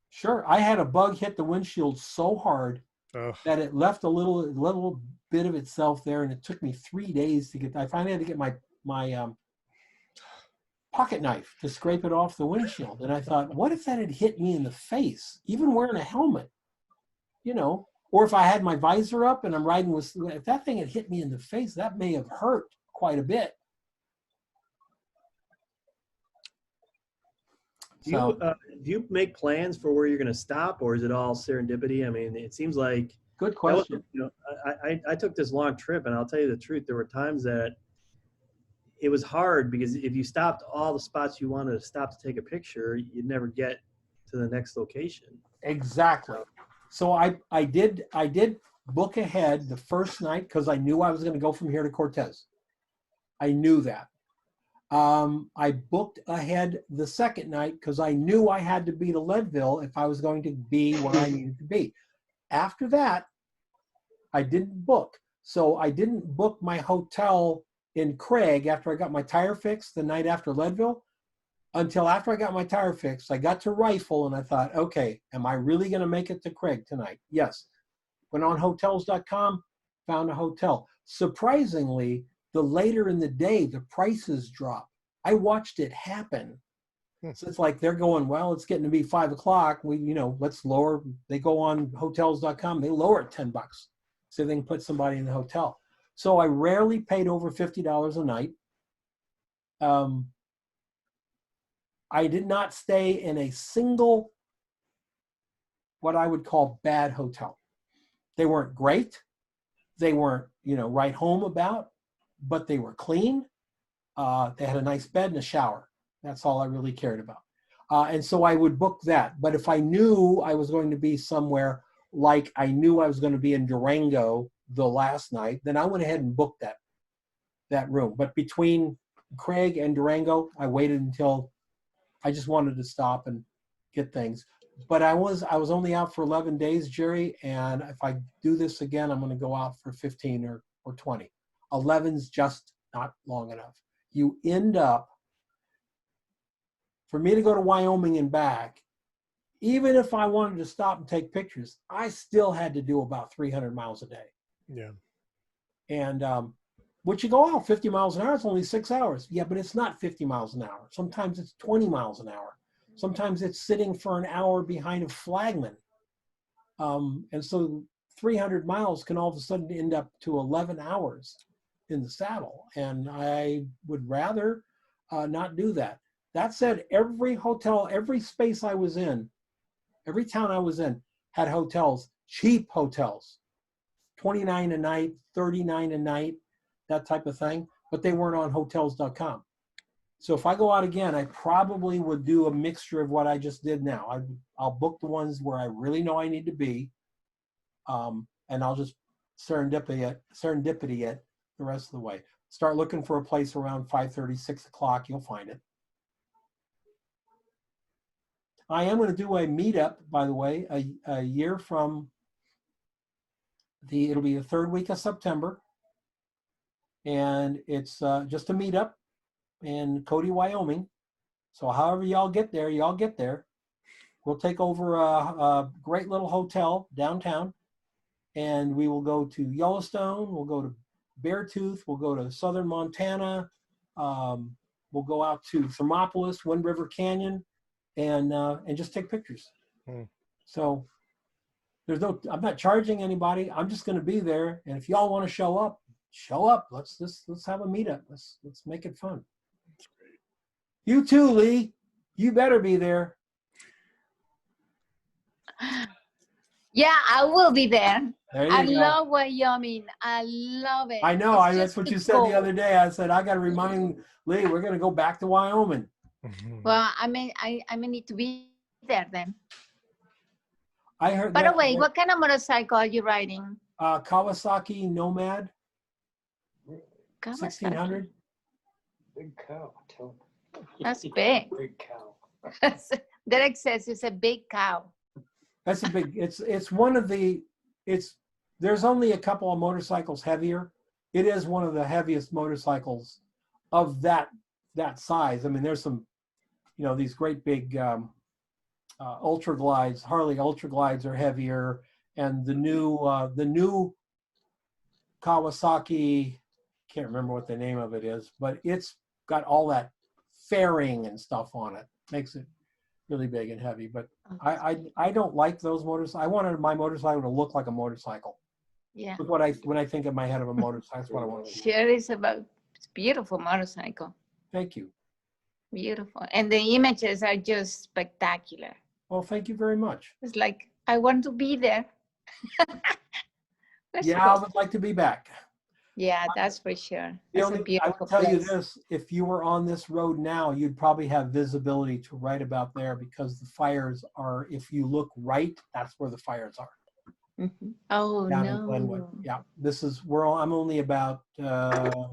Sure. I had a bug hit the windshield so hard Oh, that it left a little bit of itself there, and it took me 3 days to get. I finally had to get my pocket knife to scrape it off the windshield. And I thought, what if that had hit me in the face, even wearing a helmet? Or if I had my visor up and I'm riding with, if that thing had hit me in the face, that may have hurt quite a bit. Do you make plans for where you're going to stop, or is it all serendipity? I mean, it seems like Good question. I took this long trip, and I'll tell you the truth. There were times that it was hard because if you stopped all the spots you wanted to stop to take a picture, you'd never get to the next location. Exactly. So I did book ahead the first night because I knew I was going to go from here to Cortez. I knew that. I booked ahead the second night because I knew I had to be to Leadville if I was going to be where I needed to be. After that, I didn't book. So I didn't book my hotel in Craig after I got my tire fixed the night after Leadville until after I got my tire fixed. I got to Rifle and I thought, okay, am I really going to make it to Craig tonight? Yes. Went on hotels.com, found a hotel. Surprisingly, the later in the day, the prices drop. I watched it happen. So it's like they're going, well, it's getting to be 5 o'clock. Let's lower. They go on hotels.com. They lower it $10 so they can put somebody in the hotel. So I rarely paid over $50 a night. I did not stay in a single, what I would call bad hotel. They weren't great. They weren't, right home about, but they were clean. They had a nice bed and a shower. That's all I really cared about. And so I would book that. But if I knew I was going to be somewhere, like I knew I was going to be in Durango the last night, then I went ahead and booked that room. But between Craig and Durango, I waited until I just wanted to stop and get things. But I was only out for 11 days, Jerry, and if I do this again, I'm going to go out for 15 or 20. 11's just not long enough. You end up, for me to go to Wyoming and back, even if I wanted to stop and take pictures, I still had to do about 300 miles a day. yeah. And which you go out 50 miles an hour, it's only 6 hours. Yeah, but it's not 50 miles an hour. Sometimes it's 20 miles an hour. Sometimes it's sitting for an hour behind a flagman. And so 300 miles can all of a sudden end up to 11 hours in the saddle. And I would rather not do that. That said, every hotel, every space I was in, every town I was in had hotels, cheap hotels, $29 a night, $39 a night, that type of thing, but they weren't on hotels.com. So if I go out again, I probably would do a mixture of what I just did now. I'll book the ones where I really know I need to be, and I'll just serendipity it the rest of the way. Start looking for a place around 5:30, 6 o'clock. You'll find it. I am going to do a meetup, by the way, a year from it'll be the third week of September. And it's just a meetup in Cody, Wyoming. So however y'all get there, y'all get there. We'll take over a great little hotel downtown, and we will go to Yellowstone. We'll go to Beartooth. We'll go to southern Montana. We'll go out to Thermopolis, Wind River Canyon, and just take pictures. So I'm not charging anybody. I'm just going to be there. And if y'all want to show up, show up. Let's have a meetup. Let's make it fun. You too, Lee. You better be there. Yeah, I will be there. There you I go. love Wyoming. I love it. I know. It's That's just what the you said goal. the other day. I said I got to remind Lee we're going to go back to Wyoming. Well, I may need to be there then. I heard. By that, the way, what kind of motorcycle are you riding? Kawasaki Nomad Kawasaki. 1600. Big cow. Tell That's big. Big cow. Derek says it's a big cow. That's a big. It's one of the. There's only a couple of motorcycles heavier. It is one of the heaviest motorcycles of that size. I mean, there's some, these great big ultra glides. Harley ultra glides are heavier, and the new Kawasaki, can't remember what the name of it is, but it's got all that fairing and stuff on it. Makes it really big and heavy. But I don't like those motorcycles. I wanted my motorcycle to look like a motorcycle. Yeah. Look when I think in my head of a motorcycle, that's what I want. Sure, it's a beautiful motorcycle. Thank you. Beautiful. And the images are just spectacular. Well, thank you very much. It's like, I want to be there. Yeah, I would like to be back. Yeah, that's for sure. The That's a only, I beautiful will tell you place. this, if you were on this road now, you'd probably have visibility to right about there because the fires are, if you look right, that's where the fires are. Mhm. Oh, Down no. in Glenwood. Yeah, I'm only about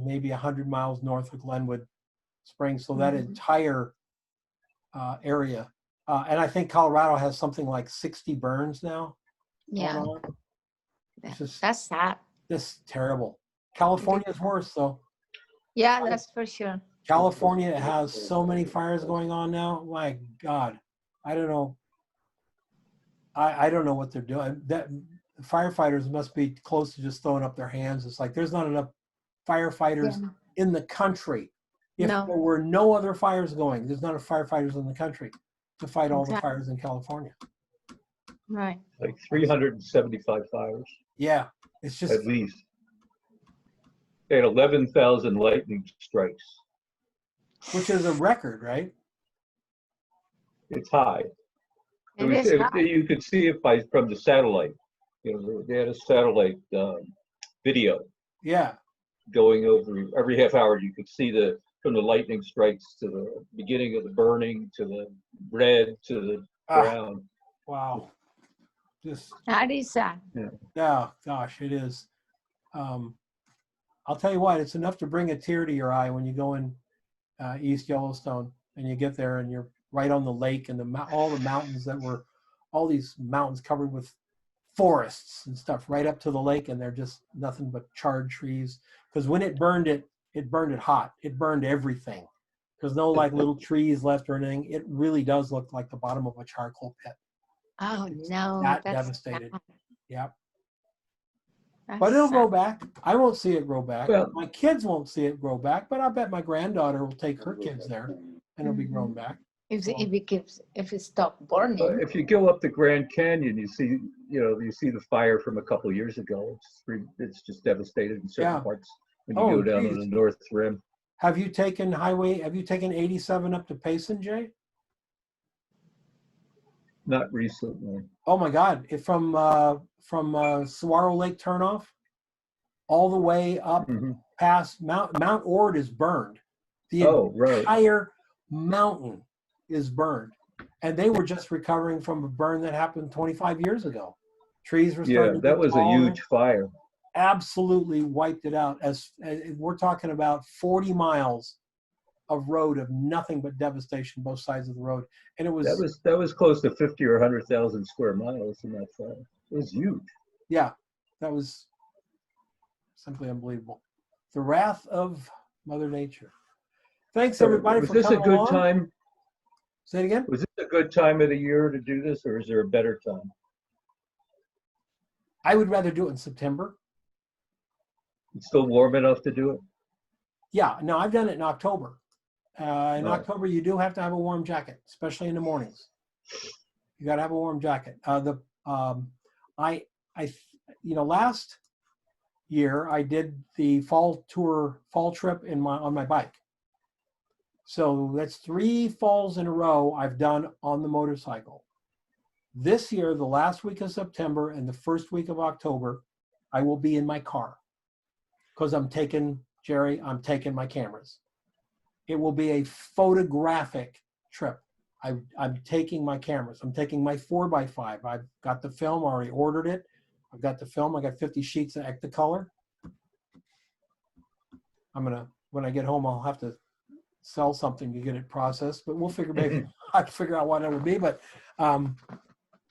maybe 100 miles north of Glenwood Springs. So that Mhm. entire area. And I think Colorado has something like 60 burns now. Yeah, Going on. It's just, that's sad. just terrible. California's worse though. Yeah, that's for sure. California has so many fires going on now. My God, I don't know. I don't know what they're doing. That firefighters must be close to just throwing up their hands. It's like there's not enough firefighters Yeah. in the country. If No. there were no other fires going, there's not enough firefighters in the country to fight all the Exactly. fires in California. Right. Like 375 fires, Yeah, it's just at least. They had 11,000 lightning strikes. which is a record, right? It's high. It is high. You could see it from the satellite. They had a satellite video Yeah. going over every half hour. You could see from the lightning strikes to the beginning of the burning to the red to the brown. Wow. Just That is sad. yeah, gosh, it is. I'll tell you what, it's enough to bring a tear to your eye when you go in East Yellowstone and you get there and you're right on the lake and all the mountains all these mountains covered with forests and stuff right up to the lake, and they're just nothing but charred trees. Because when it burned it hot. It burned everything. There's no like little trees left or anything. It really does look like the bottom of a charcoal pit. Oh, no. That that's devastated. sad. Yeah. That's But it'll grow sad. back. I won't see it grow back. Well- My kids won't see it grow back, but I bet my granddaughter will take her kids there and it'll be grown back. If it stopped burning. If you go up the Grand Canyon, you see the fire from a couple of years ago. It's just devastated in certain Yeah. parts when you Oh, go down on geez. the North Rim. Have you taken 87 up to Payson, Jay? Not recently. Oh my God. From Saguaro Lake turnoff all the way up Mhm. past Mount Ord is burned. The Oh, right. entire mountain is burned. And they were just recovering from a burn that happened 25 years ago. Trees were Yeah, starting to that get was a taller. huge fire. absolutely wiped it out. As we're talking about 40 miles of road of nothing but devastation, both sides of the road. And it was That was close to 50 or 100,000 square miles in that fire. It was huge. yeah, that was simply unbelievable. The wrath of Mother Nature. Thanks everybody Was for this a coming good along. time? Say it again. Was this a good time of the year to do this, or is there a better time? I would rather do it in September. It's still warm enough to do it? Yeah, no, I've done it in October. In Right. October, you do have to have a warm jacket, especially in the mornings. You got to have a warm jacket. Last year I did the fall trip on my bike. So that's 3 falls in a row I've done on the motorcycle. This year, the last week of September and the first week of October, I will be in my car because I'm taking my cameras. It will be a photographic trip. I'm taking my cameras. I'm taking my 4x5. I've got the film, I already ordered it. I've got the film. I got 50 sheets of Ectacolor. When I get home, I'll have to sell something to get it processed, but we'll maybe I can figure out what it would be, but, and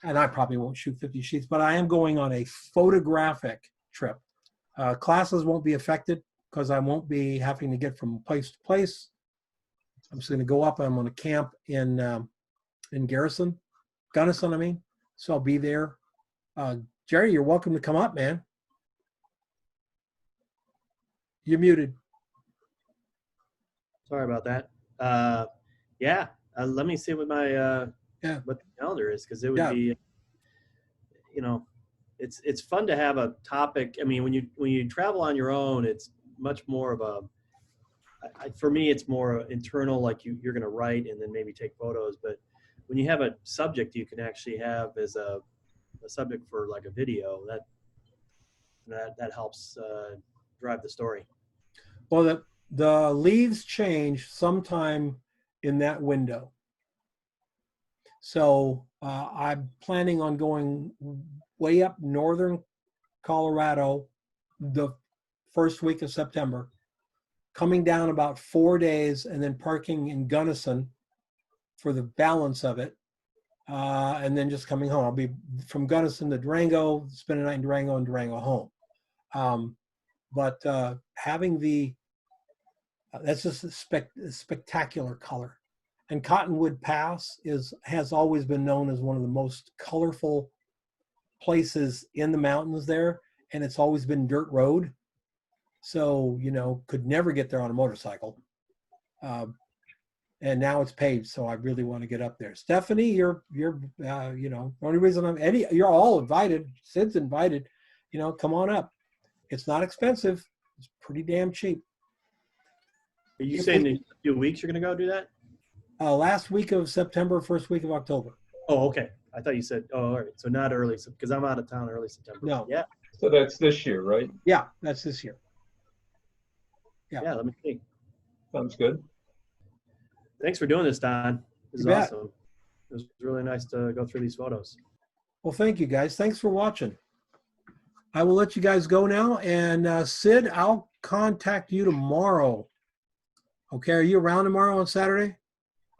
I probably won't shoot 50 sheets, but I am going on a photographic trip. Classes won't be affected because I won't be having to get from place to place. I'm just going to go up. I'm going to camp in Gunnison, I mean. So I'll be there. Jerry, you're welcome to come up, man. You're muted. Sorry about that. Let me see what my what the calendar is, because it would be, it's fun to have a topic. I mean, when you travel on your own, it's much more of a. For me, it's more internal, like you're going to write and then maybe take photos. But when you have a subject you can actually have as a subject for like a video, that helps drive the story. Well, the leaves change sometime in that window. So I'm planning on going way up northern Colorado the first week of September, coming down about 4 days and then parking in Gunnison for the balance of it. And then just coming home. I'll be from Gunnison to Durango, spend a night in Durango and Durango home. But having that's just a spectacular color. And Cottonwood Pass has always been known as one of the most colorful places in the mountains there. And it's always been dirt road. So, could never get there on a motorcycle. And now it's paved, so I really want to get up there. Stephanie, you're the only reason you're all invited. Sid's invited. Come on up. It's not expensive. It's pretty damn cheap. Are you saying in a few weeks you're going to go do that? Last week of September, first week of October. Oh, okay. I thought you said, all right. So not early, because I'm out of town early September. No. Yeah. So that's this year, right? Yeah, that's this year. Yeah, let me see. Sounds good. Thanks for doing this, Don. This is You bet. awesome. It was really nice to go through these photos. Well, thank you, guys. Thanks for watching. I will let you guys go now. And Sid, I'll contact you tomorrow. Okay, are you around tomorrow on Saturday?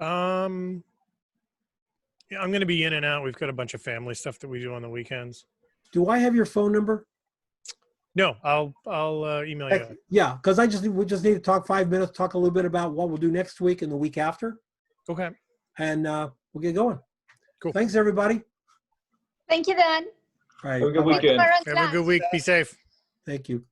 Yeah, I'm going to be in and out. We've got a bunch of family stuff that we do on the weekends. Do I have your phone number? No, I'll email you. Yeah, because we just need to talk 5 minutes, talk a little bit about what we'll do next week and the week after. Okay. And we'll get going. Cool. Thanks, everybody. Thank you, Dan. All right. Have a good bye-bye. weekend. Thank you for Have a good week. Be safe. Thank you.